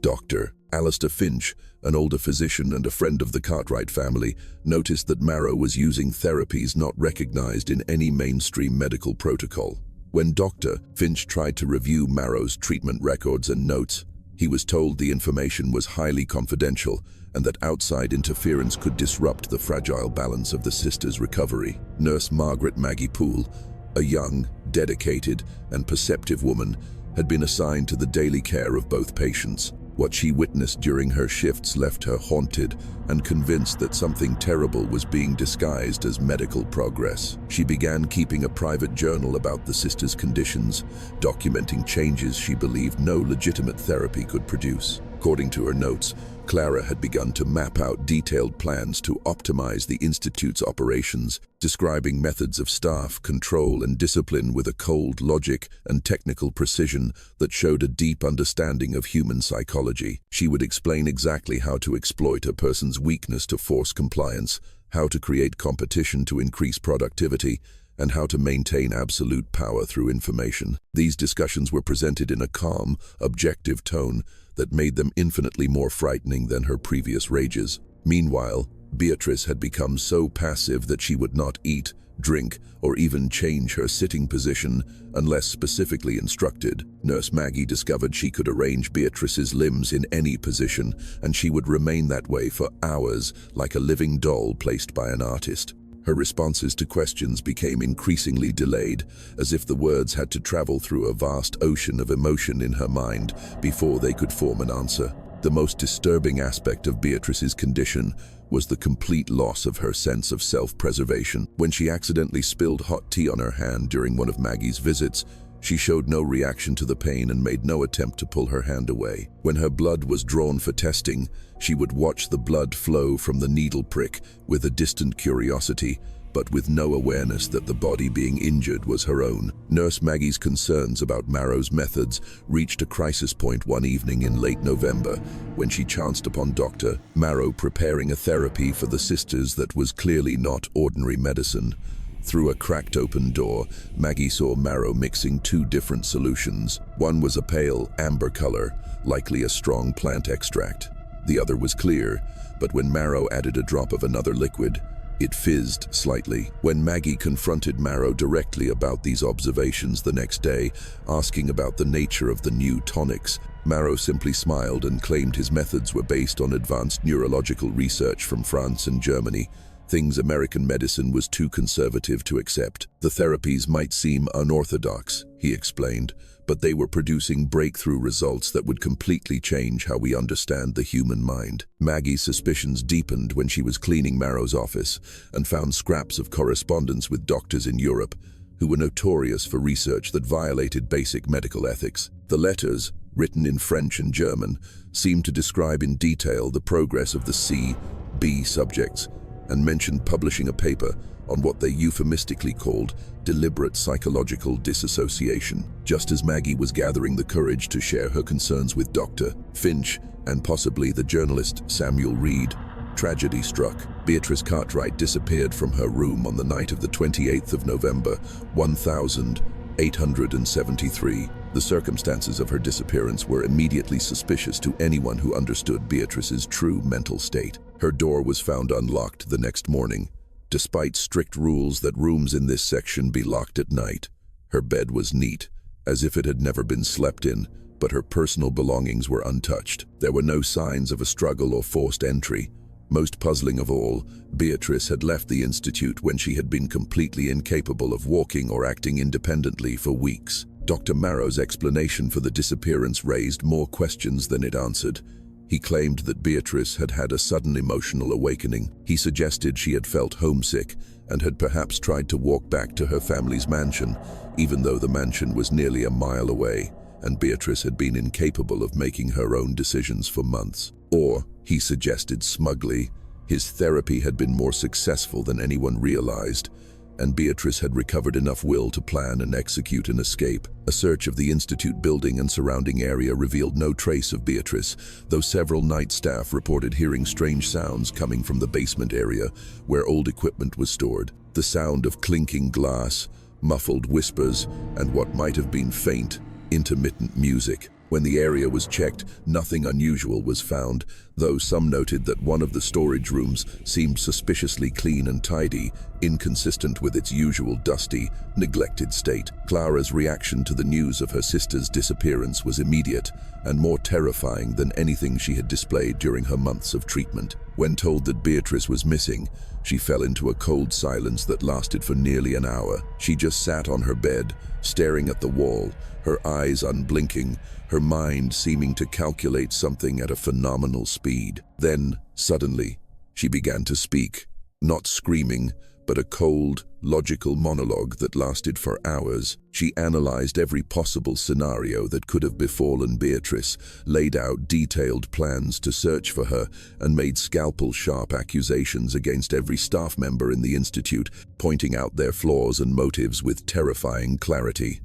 Speaker 1: Dr. Alistair Finch, an older physician and a friend of the Cartwright family, noticed that Marrow was using therapies not recognized in any mainstream medical protocol. When Dr. Finch tried to review Marrow's treatment records and notes, he was told the information was highly confidential and that outside interference could disrupt the fragile balance of the sisters' recovery. Nurse Margaret Maggie Poole, a young, dedicated, and perceptive woman, had been assigned to the daily care of both patients. What she witnessed during her shifts left her haunted and convinced that something terrible was being disguised as medical progress. She began keeping a private journal about the sisters' conditions, documenting changes she believed no legitimate therapy could produce. According to her notes, Clara had begun to map out detailed plans to optimize the institute's operations, describing methods of staff, control, and discipline with a cold logic and technical precision that showed a deep understanding of human psychology. She would explain exactly how to exploit a person's weakness to force compliance, how to create competition to increase productivity, and how to maintain absolute power through information. These discussions were presented in a calm, objective tone that made them infinitely more frightening than her previous rages. Meanwhile, Beatrice had become so passive that she would not eat, drink, or even change her sitting position unless specifically instructed. Nurse Maggie discovered she could arrange Beatrice's limbs in any position, and she would remain that way for hours, like a living doll placed by an artist. Her responses to questions became increasingly delayed, as if the words had to travel through a vast ocean of emotion in her mind before they could form an answer. The most disturbing aspect of Beatrice's condition was the complete loss of her sense of self-preservation. When she accidentally spilled hot tea on her hand during one of Maggie's visits, she showed no reaction to the pain and made no attempt to pull her hand away. When her blood was drawn for testing, she would watch the blood flow from the needle prick with a distant curiosity, but with no awareness that the body being injured was her own. Nurse Maggie's concerns about Marrow's methods reached a crisis point one evening in late November when she chanced upon Dr. Marrow preparing a therapy for the sisters that was clearly not ordinary medicine. Through a cracked open door, Maggie saw Marrow mixing two different solutions. One was a pale amber color, likely a strong plant extract. The other was clear, but when Marrow added a drop of another liquid, it fizzed slightly. When Maggie confronted Marrow directly about these observations the next day, asking about the nature of the new tonics, Marrow simply smiled and claimed his methods were based on advanced neurological research from France and Germany, things American medicine was too conservative to accept. The therapies might seem unorthodox, he explained, but they were producing breakthrough results that would completely change how we understand the human mind. Maggie's suspicions deepened when she was cleaning Marrow's office and found scraps of correspondence with doctors in Europe who were notorious for research that violated basic medical ethics. The letters, written in French and German, seemed to describe in detail the progress of the C, B subjects, and mentioned publishing a paper on what they euphemistically called deliberate psychological disassociation. Just as Maggie was gathering the courage to share her concerns with Dr. Finch and possibly the journalist Samuel Reed, tragedy struck. Beatrice Cartwright disappeared from her room on the night of the 28th of November, 1873. The circumstances of her disappearance were immediately suspicious to anyone who understood Beatrice's true mental state. Her door was found unlocked the next morning, despite strict rules that rooms in this section be locked at night. Her bed was neat, as if it had never been slept in, but her personal belongings were untouched. There were no signs of a struggle or forced entry. Most puzzling of all, Beatrice had left the institute when she had been completely incapable of walking or acting independently for weeks. Dr. Marrow's explanation for the disappearance raised more questions than it answered. He claimed that Beatrice had had a sudden emotional awakening. He suggested she had felt homesick and had perhaps tried to walk back to her family's mansion, even though the mansion was nearly a mile away, and Beatrice had been incapable of making her own decisions for months. Or, he suggested smugly, his therapy had been more successful than anyone realized, and Beatrice had recovered enough will to plan and execute an escape. A search of the institute building and surrounding area revealed no trace of Beatrice, though several night staff reported hearing strange sounds coming from the basement area where old equipment was stored. The sound of clinking glass, muffled whispers, and what might have been faint, intermittent music. When the area was checked, nothing unusual was found, though some noted that one of the storage rooms seemed suspiciously clean and tidy, inconsistent with its usual dusty, neglected state. Clara's reaction to the news of her sister's disappearance was immediate and more terrifying than anything she had displayed during her months of treatment. When told that Beatrice was missing, she fell into a cold silence that lasted for nearly an hour. She just sat on her bed, staring at the wall, her eyes unblinking, her mind seeming to calculate something at a phenomenal speed. Then, suddenly, she began to speak, not screaming, but a cold, logical monologue that lasted for hours. She analyzed every possible scenario that could have befallen Beatrice, laid out detailed plans to search for her, and made scalpel-sharp accusations against every staff member in the institute, pointing out their flaws and motives with terrifying clarity.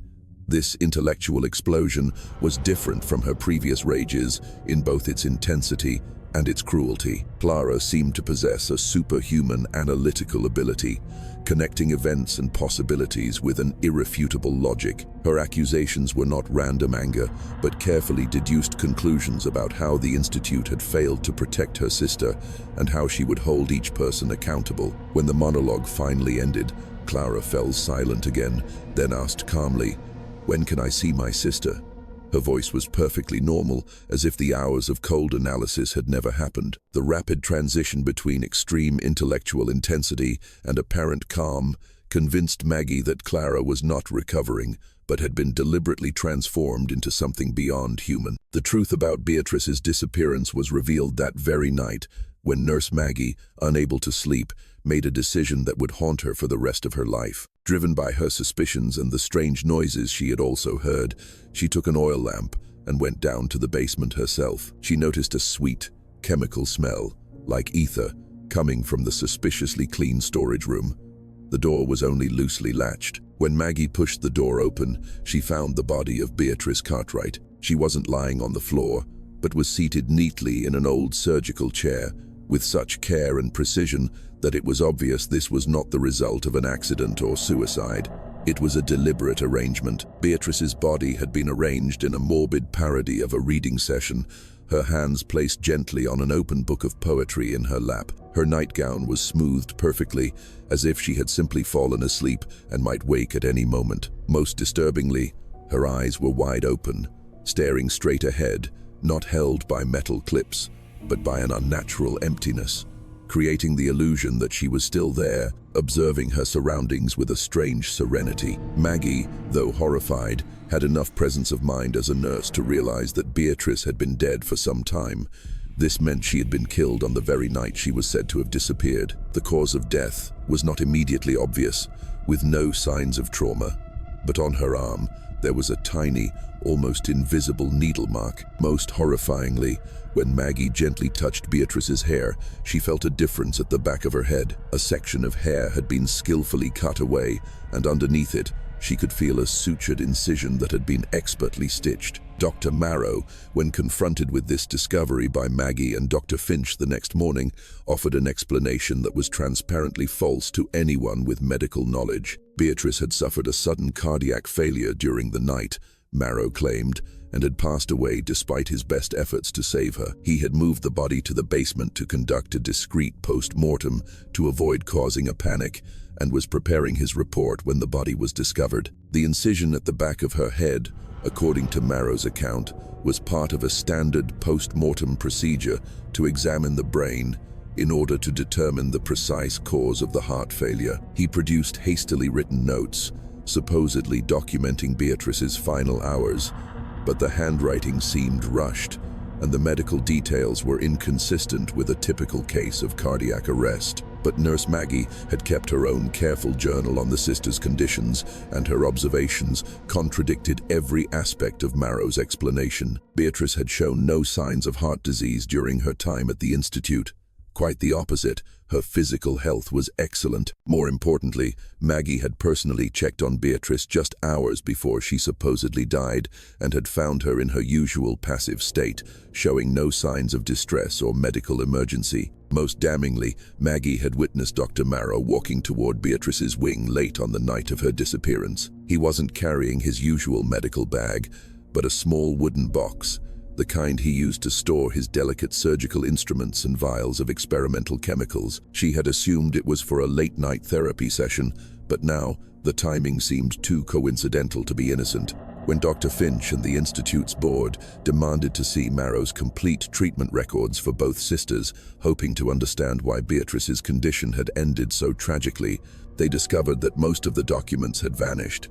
Speaker 1: This intellectual explosion was different from her previous rages in both its intensity and its cruelty. Clara seemed to possess a superhuman analytical ability, connecting events and possibilities with an irrefutable logic. Her accusations were not random anger, but carefully deduced conclusions about how the institute had failed to protect her sister and how she would hold each person accountable. When the monologue finally ended, Clara fell silent again, then asked calmly, "When can I see my sister?" Her voice was perfectly normal, as if the hours of cold analysis had never happened. The rapid transition between extreme intellectual intensity and apparent calm convinced Maggie that Clara was not recovering, but had been deliberately transformed into something beyond human. The truth about Beatrice's disappearance was revealed that very night, when Nurse Maggie, unable to sleep, made a decision that would haunt her for the rest of her life. Driven by her suspicions and the strange noises she had also heard, she took an oil lamp and went down to the basement herself. She noticed a sweet, chemical smell, like ether, coming from the suspiciously clean storage room. The door was only loosely latched. When Maggie pushed the door open, she found the body of Beatrice Cartwright. She wasn't lying on the floor, but was seated neatly in an old surgical chair, with such care and precision that it was obvious this was not the result of an accident or suicide. It was a deliberate arrangement. Beatrice's body had been arranged in a morbid parody of a reading session, her hands placed gently on an open book of poetry in her lap. Her nightgown was smoothed perfectly, as if she had simply fallen asleep and might wake at any moment. Most disturbingly, her eyes were wide open, staring straight ahead, not held by metal clips, but by an unnatural emptiness, creating the illusion that she was still there, observing her surroundings with a strange serenity. Maggie, though horrified, had enough presence of mind as a nurse to realize that Beatrice had been dead for some time. This meant she had been killed on the very night she was said to have disappeared. The cause of death was not immediately obvious, with no signs of trauma, but on her arm, There was a tiny, almost invisible needle mark. Most horrifyingly, when Maggie gently touched Beatrice's hair, she felt a difference at the back of her head. A section of hair had been skillfully cut away, and underneath it, she could feel a sutured incision that had been expertly stitched. Dr. Marrow, when confronted with this discovery by Maggie and Dr. Finch the next morning, offered an explanation that was transparently false to anyone with medical knowledge. Beatrice had suffered a sudden cardiac failure during the night, Marrow claimed, and had passed away despite his best efforts to save her. He had moved the body to the basement to conduct a discreet post-mortem to avoid causing a panic, and was preparing his report when the body was discovered. The incision at the back of her head, according to Marrow's account, was part of a standard post-mortem procedure to examine the brain in order to determine the precise cause of the heart failure. He produced hastily written notes, supposedly documenting Beatrice's final hours, but the handwriting seemed rushed, and the medical details were inconsistent with a typical case of cardiac arrest. But Nurse Maggie had kept her own careful journal on the sisters' conditions, and her observations contradicted every aspect of Marrow's explanation. Beatrice had shown no signs of heart disease during her time at the institute. Quite the opposite, her physical health was excellent. More importantly, Maggie had personally checked on Beatrice just hours before she supposedly died and had found her in her usual passive state, showing no signs of distress or medical emergency. Most damningly, Maggie had witnessed Dr. Marrow walking toward Beatrice's wing late on the night of her disappearance. He wasn't carrying his usual medical bag, but a small wooden box, the kind he used to store his delicate surgical instruments and vials of experimental chemicals. She had assumed it was for a late-night therapy session, but now the timing seemed too coincidental to be innocent. When Dr. Finch and the Institute's board demanded to see Marrow's complete treatment records for both sisters, hoping to understand why Beatrice's condition had ended so tragically, they discovered that most of the documents had vanished.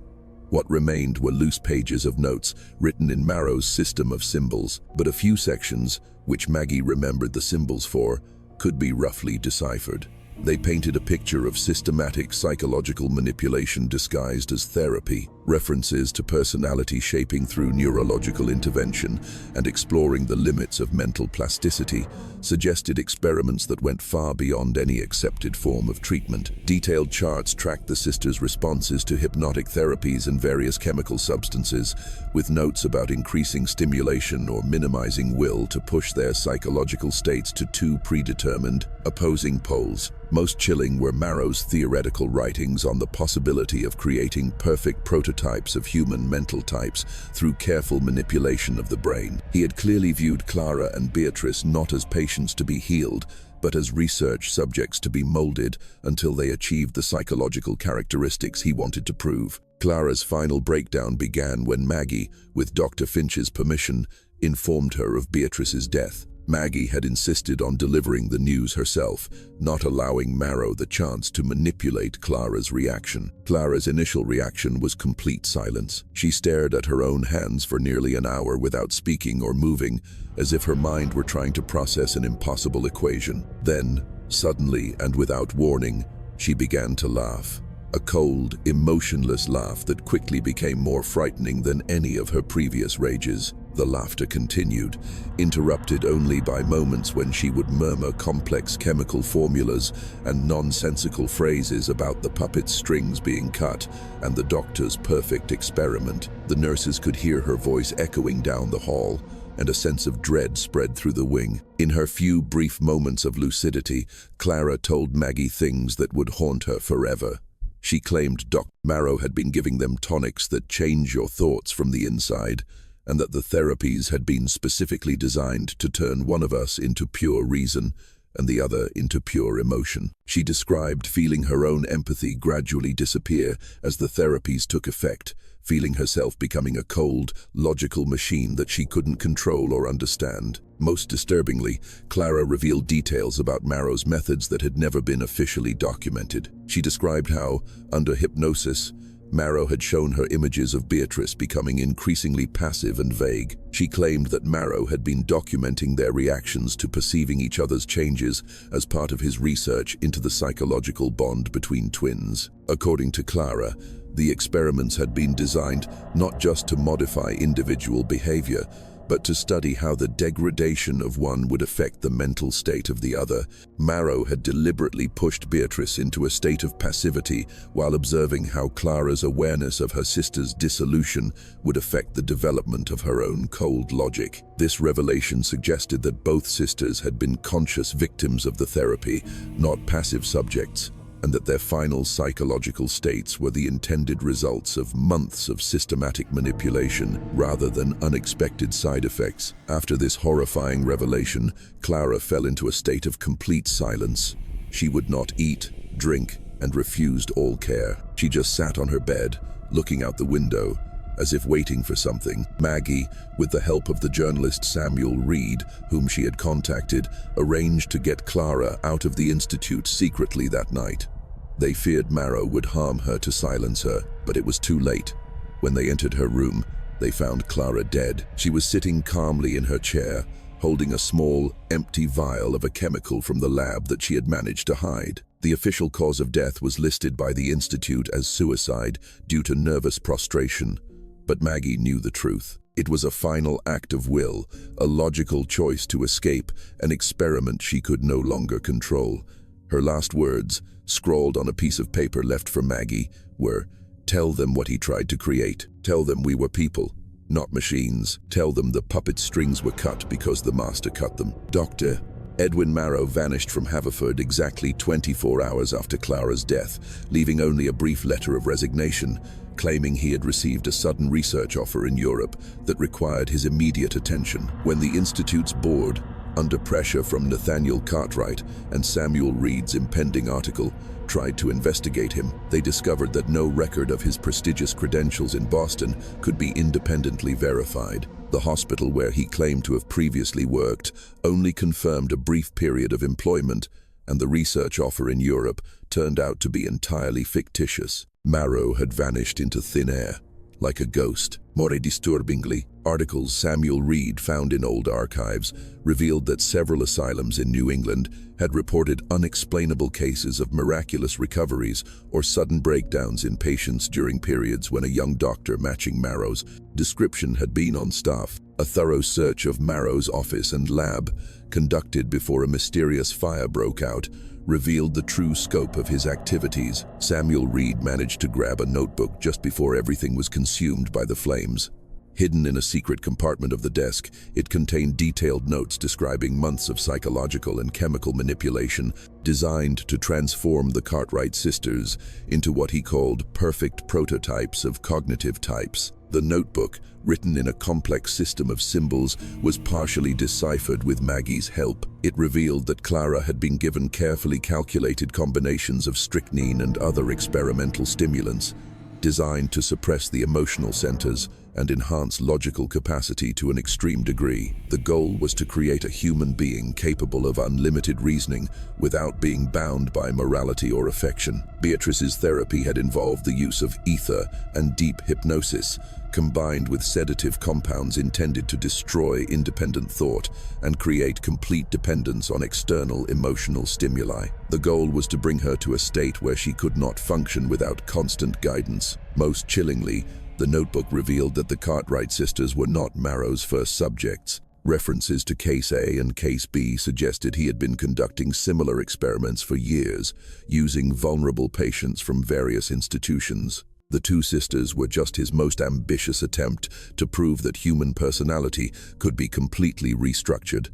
Speaker 1: What remained were loose pages of notes written in Marrow's system of symbols, but a few sections, which Maggie remembered the symbols for, could be roughly deciphered. They painted a picture of systematic psychological manipulation disguised as therapy, references to personality shaping through neurological intervention and exploring the limits of mental plasticity, suggested experiments that went far beyond any accepted form of treatment. Detailed charts tracked the sisters' responses to hypnotic therapies and various chemical substances, with notes about increasing stimulation or minimizing will to push their psychological states to two predetermined, opposing poles. Most chilling were Marrow's theoretical writings on the possibility of creating perfect prototypes of human mental types through careful manipulation of the brain. He had clearly viewed Clara and Beatrice not as patients to be healed, but as research subjects to be molded until they achieved the psychological characteristics he wanted to prove. Clara's final breakdown began when Maggie, with Dr. Finch's permission, informed her of Beatrice's death. Maggie had insisted on delivering the news herself, not allowing Marrow the chance to manipulate Clara's reaction. Clara's initial reaction was complete silence. She stared at her own hands for nearly an hour without speaking or moving, as if her mind were trying to process an impossible equation. Then, suddenly and without warning, she began to laugh. A cold, emotionless laugh that quickly became more frightening than any of her previous rages. The laughter continued, interrupted only by moments when she would murmur complex chemical formulas and nonsensical phrases about the puppet's strings being cut and the doctor's perfect experiment. The nurses could hear her voice echoing down the hall, and a sense of dread spread through the wing. In her few brief moments of lucidity, Clara told Maggie things that would haunt her forever. She claimed Dr. Marrow had been giving them tonics that change your thoughts from the inside, and that the therapies had been specifically designed to turn one of us into pure reason and the other into pure emotion. She described feeling her own empathy gradually disappear as the therapies took effect, feeling herself becoming a cold, logical machine that she couldn't control or understand. Most disturbingly, Clara revealed details about Marrow's methods that had never been officially documented. She described how, under hypnosis, Marrow had shown her images of Beatrice becoming increasingly passive and vague. She claimed that Marrow had been documenting their reactions to perceiving each other's changes as part of his research into the psychological bond between twins. According to Clara, the experiments had been designed not just to modify individual behavior, but to study how the degradation of one would affect the mental state of the other. Marrow had deliberately pushed Beatrice into a state of passivity while observing how Clara's awareness of her sister's dissolution would affect the development of her own cold logic. This revelation suggested that both sisters had been conscious victims of the therapy, not passive subjects, and that their final psychological states were the intended results of months of systematic manipulation rather than unexpected side effects. After this horrifying revelation, Clara fell into a state of complete silence. She would not eat, drink, and refused all care. She just sat on her bed, looking out the window, as if waiting for something. Maggie, with the help of the journalist Samuel Reed, whom she had contacted, arranged to get Clara out of the institute secretly that night. They feared Marrow would harm her to silence her, but it was too late. When they entered her room, they found Clara dead. She was sitting calmly in her chair, holding a small, empty vial of a chemical from the lab that she had managed to hide. The official cause of death was listed by the institute as suicide due to nervous prostration. But Maggie knew the truth. It was a final act of will, a logical choice to escape an experiment she could no longer control. Her last words, scrawled on a piece of paper left for Maggie, were, "Tell them what he tried to create. Tell them we were people, not machines. Tell them the puppet strings were cut because the master cut them." Dr. Edwin Marrow vanished from Haverford exactly 24 hours after Clara's death, leaving only a brief letter of resignation, claiming he had received a sudden research offer in Europe that required his immediate attention. When the Institute's board, under pressure from Nathaniel Cartwright and Samuel Reed's impending article, tried to investigate him, they discovered that no record of his prestigious credentials in Boston could be independently verified. The hospital where he claimed to have previously worked only confirmed a brief period of employment, and the research offer in Europe turned out to be entirely fictitious. Marrow had vanished into thin air, like a ghost. More disturbingly, articles Samuel Reed found in old archives revealed that several asylums in New England had reported unexplainable cases of miraculous recoveries or sudden breakdowns in patients during periods when a young doctor matching Marrow's description had been on staff. A thorough search of Marrow's office and lab, conducted before a mysterious fire broke out, revealed the true scope of his activities. Samuel Reed managed to grab a notebook just before everything was consumed by the flames. Hidden in a secret compartment of the desk, it contained detailed notes describing months of psychological and chemical manipulation designed to transform the Cartwright sisters into what he called perfect prototypes of cognitive types. The notebook, written in a complex system of symbols, was partially deciphered with Maggie's help. It revealed that Clara had been given carefully calculated combinations of strychnine and other experimental stimulants, designed to suppress the emotional centers and enhance logical capacity to an extreme degree. The goal was to create a human being capable of unlimited reasoning without being bound by morality or affection. Beatrice's therapy had involved the use of ether and deep hypnosis, combined with sedative compounds intended to destroy independent thought and create complete dependence on external emotional stimuli. The goal was to bring her to a state where she could not function without constant guidance. Most chillingly, the notebook revealed that the Cartwright sisters were not Marrow's first subjects. References to Case A and Case B suggested he had been conducting similar experiments for years, using vulnerable patients from various institutions. The two sisters were just his most ambitious attempt to prove that human personality could be completely restructured,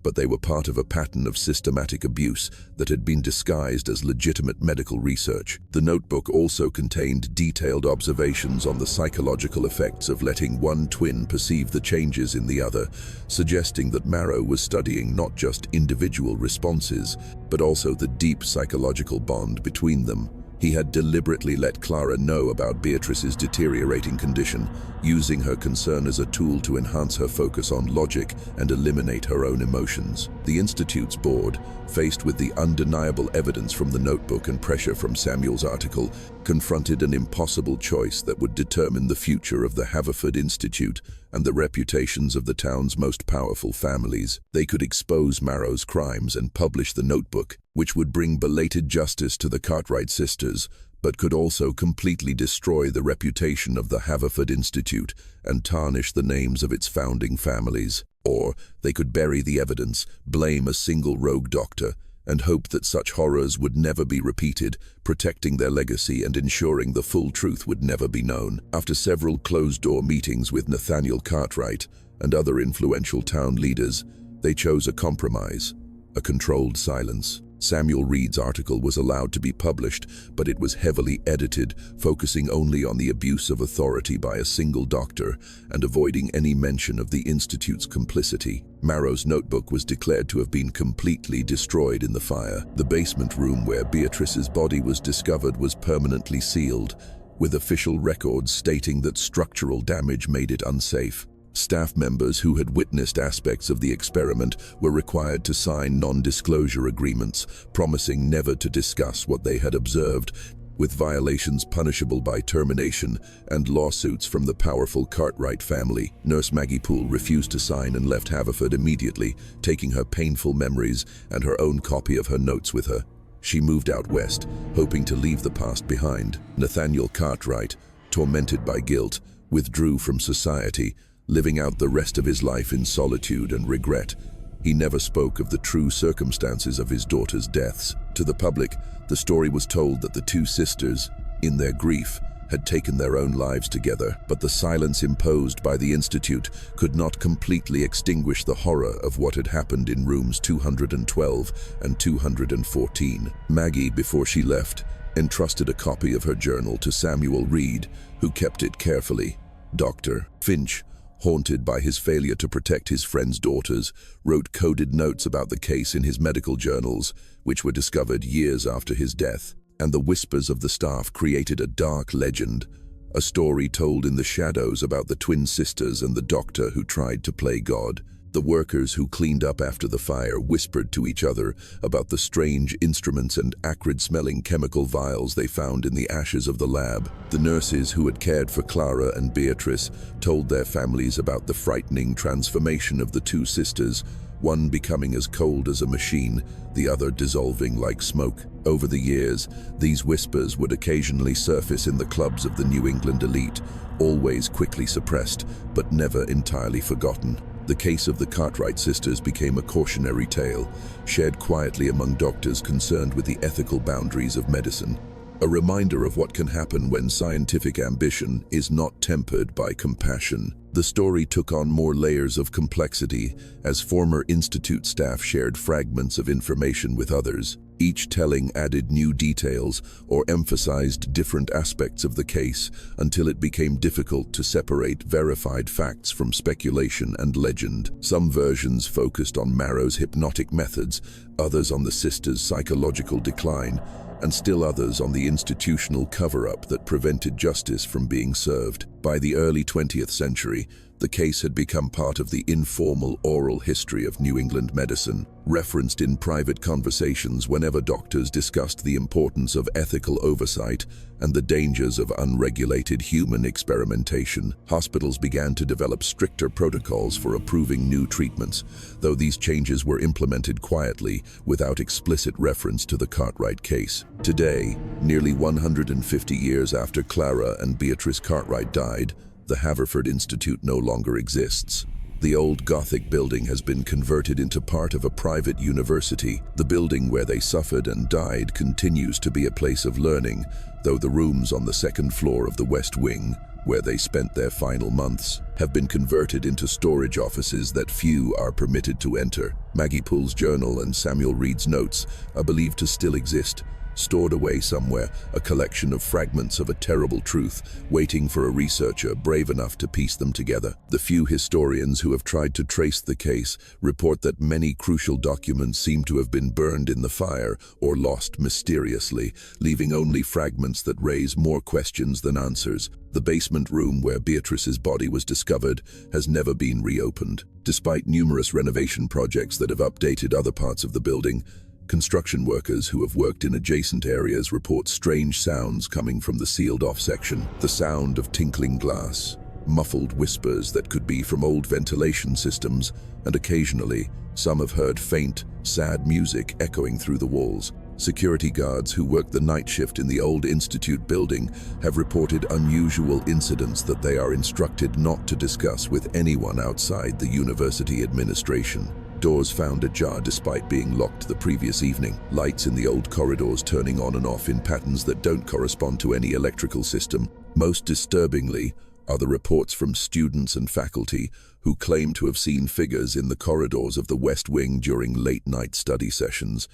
Speaker 1: but they were part of a pattern of systematic abuse that had been disguised as legitimate medical research. The notebook also contained detailed observations on the psychological effects of letting one twin perceive the changes in the other, suggesting that Marrow was studying not just individual responses, but also the deep psychological bond between them. He had deliberately let Clara know about Beatrice's deteriorating condition, using her concern as a tool to enhance her focus on logic and eliminate her own emotions. The Institute's board, faced with the undeniable evidence from the notebook and pressure from Samuel's article, confronted an impossible choice that would determine the future of the Haverford Institute and the reputations of the town's most powerful families. They could expose Marrow's crimes and publish the notebook, which would bring belated justice to the Cartwright sisters, but could also completely destroy the reputation of the Haverford Institute and tarnish the names of its founding families. Or they could bury the evidence, blame a single rogue doctor, and hope that such horrors would never be repeated, protecting their legacy and ensuring the full truth would never be known. After several closed-door meetings with Nathaniel Cartwright and other influential town leaders, they chose a compromise, a controlled silence. Samuel Reed's article was allowed to be published, but it was heavily edited, focusing only on the abuse of authority by a single doctor and avoiding any mention of the Institute's complicity. Marrow's notebook was declared to have been completely destroyed in the fire. The basement room where Beatrice's body was discovered was permanently sealed, with official records stating that structural damage made it unsafe. Staff members who had witnessed aspects of the experiment were required to sign non-disclosure agreements, promising never to discuss what they had observed, with violations punishable by termination and lawsuits from the powerful Cartwright family. Nurse Maggie Poole refused to sign and left Haverford immediately, taking her painful memories and her own copy of her notes with her. She moved out west, hoping to leave the past behind. Nathaniel Cartwright, tormented by guilt, withdrew from society, living out the rest of his life in solitude and regret. He never spoke of the true circumstances of his daughter's deaths. To the public, the story was told that the two sisters, in their grief, had taken their own lives together, but the silence imposed by the Institute could not completely extinguish the horror of what had happened in rooms 212 and 214. Maggie, before she left, entrusted a copy of her journal to Samuel Reed, who kept it carefully. Dr. Finch, haunted by his failure to protect his friend's daughters, wrote coded notes about the case in his medical journals, which were discovered years after his death. And the whispers of the staff created a dark legend, a story told in the shadows about the twin sisters and the doctor who tried to play God. The workers who cleaned up after the fire whispered to each other about the strange instruments and acrid-smelling chemical vials they found in the ashes of the lab. The nurses who had cared for Clara and Beatrice told their families about the frightening transformation of the two sisters, one becoming as cold as a machine, the other dissolving like smoke. Over the years, these whispers would occasionally surface in the clubs of the New England elite, always quickly suppressed, but never entirely forgotten. The case of the Cartwright sisters became a cautionary tale, shared quietly among doctors concerned with the ethical boundaries of medicine. A reminder of what can happen when scientific ambition is not tempered by compassion. The story took on more layers of complexity as former Institute staff shared fragments of information with others. Each telling added new details or emphasized different aspects of the case until it became difficult to separate verified facts from speculation and legend. Some versions focused on Marrow's hypnotic methods, others on the sisters' psychological decline, and still others on the institutional cover-up that prevented justice from being served. By the early 20th century, the case had become part of the informal oral history of New England medicine, referenced in private conversations whenever doctors discussed the importance of ethical oversight and the dangers of unregulated human experimentation. Hospitals began to develop stricter protocols for approving new treatments, though these changes were implemented quietly without explicit reference to the Cartwright case. Today, nearly 150 years after Clara and Beatrice Cartwright died, the Haverford Institute no longer exists. The old Gothic building has been converted into part of a private university. The building where they suffered and died continues to be a place of learning, though the rooms on the second floor of the West Wing, where they spent their final months, have been converted into storage offices that few are permitted to enter. Maggie Poole's journal and Samuel Reed's notes are believed to still exist, stored away somewhere, a collection of fragments of a terrible truth, waiting for a researcher brave enough to piece them together. The few historians who have tried to trace the case report that many crucial documents seem to have been burned in the fire or lost mysteriously, leaving only fragments that raise more questions than answers. The basement room where Beatrice's body was discovered has never been reopened. Despite numerous renovation projects that have updated other parts of the building, construction workers who have worked in adjacent areas report strange sounds coming from the sealed-off section. The sound of tinkling glass, muffled whispers that could be from old ventilation systems, and occasionally, some have heard faint, sad music echoing through the walls. Security guards who work the night shift in the old institute building have reported unusual incidents that they are instructed not to discuss with anyone outside the university administration. Doors found ajar despite being locked the previous evening. Lights in the old corridors turning on and off in patterns that don't correspond to any electrical system. Most disturbingly are the reports from students and faculty who claim to have seen figures in the corridors of the West Wing during late-night study sessions.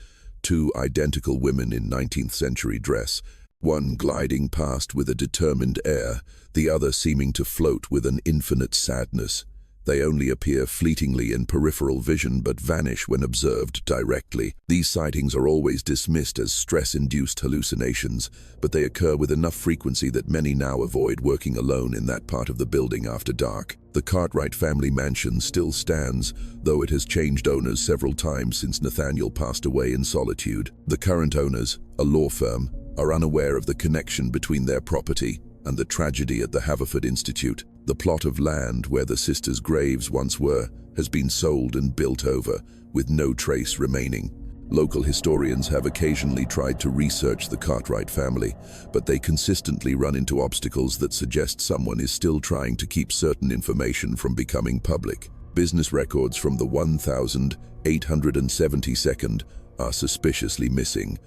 Speaker 1: Two identical women in 19th century dress, one gliding past with a determined air, the other seeming to float with an infinite sadness. They only appear fleetingly in peripheral vision but vanish when observed directly. These sightings are always dismissed as stress-induced hallucinations, but they occur with enough frequency that many now avoid working alone in that part of the building after dark. The Cartwright family mansion still stands, though it has changed owners several times since Nathaniel passed away in solitude. The current owners, a law firm, are unaware of the connection between their property and the tragedy at the Haverford Institute. The plot of land where the sisters' graves once were has been sold and built over, with no trace remaining. Local historians have occasionally tried to research the Cartwright family, but they consistently run into obstacles that suggest someone is still trying to keep certain information from becoming public. Business records from the 1872nd are suspiciously missing.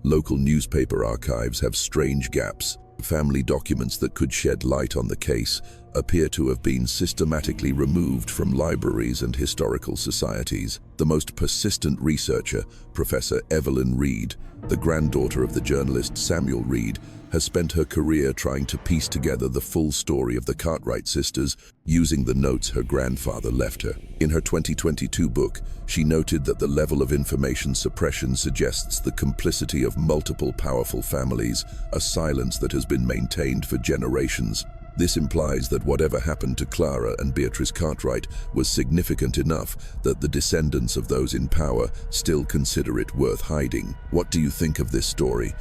Speaker 1: Local newspaper archives have strange gaps. Family documents that could shed light on the case appear to have been systematically removed from libraries and historical societies. The most persistent researcher, Professor Evelyn Reed, the granddaughter of the journalist Samuel Reed, has spent her career trying to piece together the full story of the Cartwright sisters using the notes her grandfather left her. In her 2022 book, she noted that the level of information suppression suggests the complicity of multiple powerful families, a silence that has been maintained for generations. This implies that whatever happened to Clara and Beatrice Cartwright was significant enough that the descendants of those in power still consider it worth hiding. What do you think of this story?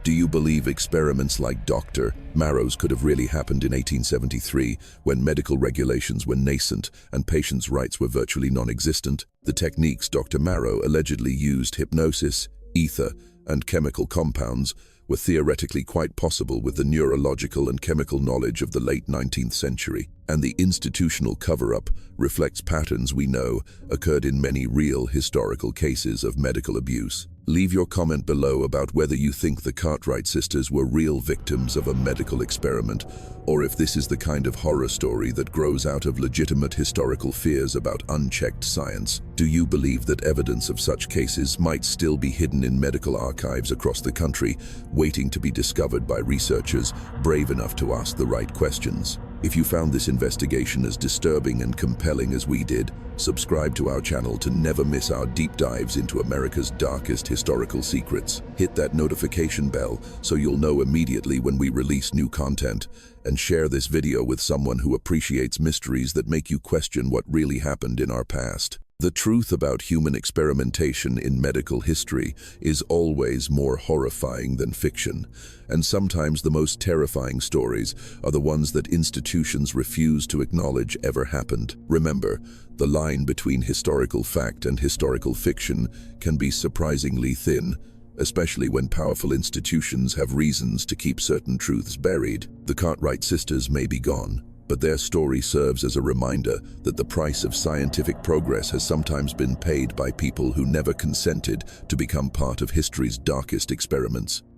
Speaker 1: Do you believe experiments like Dr. Marrow's could have really happened in 1873 when medical regulations were nascent and patients' rights were virtually non-existent? The techniques Dr. Marrow allegedly used, hypnosis, ether, and chemical compounds, were theoretically quite possible with the neurological and chemical knowledge of the late 19th century, and the institutional cover-up reflects patterns we know occurred in many real historical cases of medical abuse. Leave your comment below about whether you think the Cartwright sisters were real victims of a medical experiment, or if this is the kind of horror story that grows out of legitimate historical fears about unchecked science. Do you believe that evidence of such cases might still be hidden in medical archives across the country, waiting to be discovered by researchers brave enough to ask the right questions? If you found this investigation as disturbing and compelling as we did, subscribe to our channel to never miss our deep dives into America's darkest historical secrets. Hit that notification bell so you'll know immediately when we release new content, and share this video with someone who appreciates mysteries that make you question what really happened in our past. The truth about human experimentation in medical history is always more horrifying than fiction, and sometimes the most terrifying stories are the ones that institutions refuse to acknowledge ever happened. Remember, the line between historical fact and historical fiction can be surprisingly thin, especially when powerful institutions have reasons to keep certain truths buried. The Cartwright sisters may be gone, but their story serves as a reminder that the price of scientific progress has sometimes been paid by people who never consented to become part of history's darkest experiments.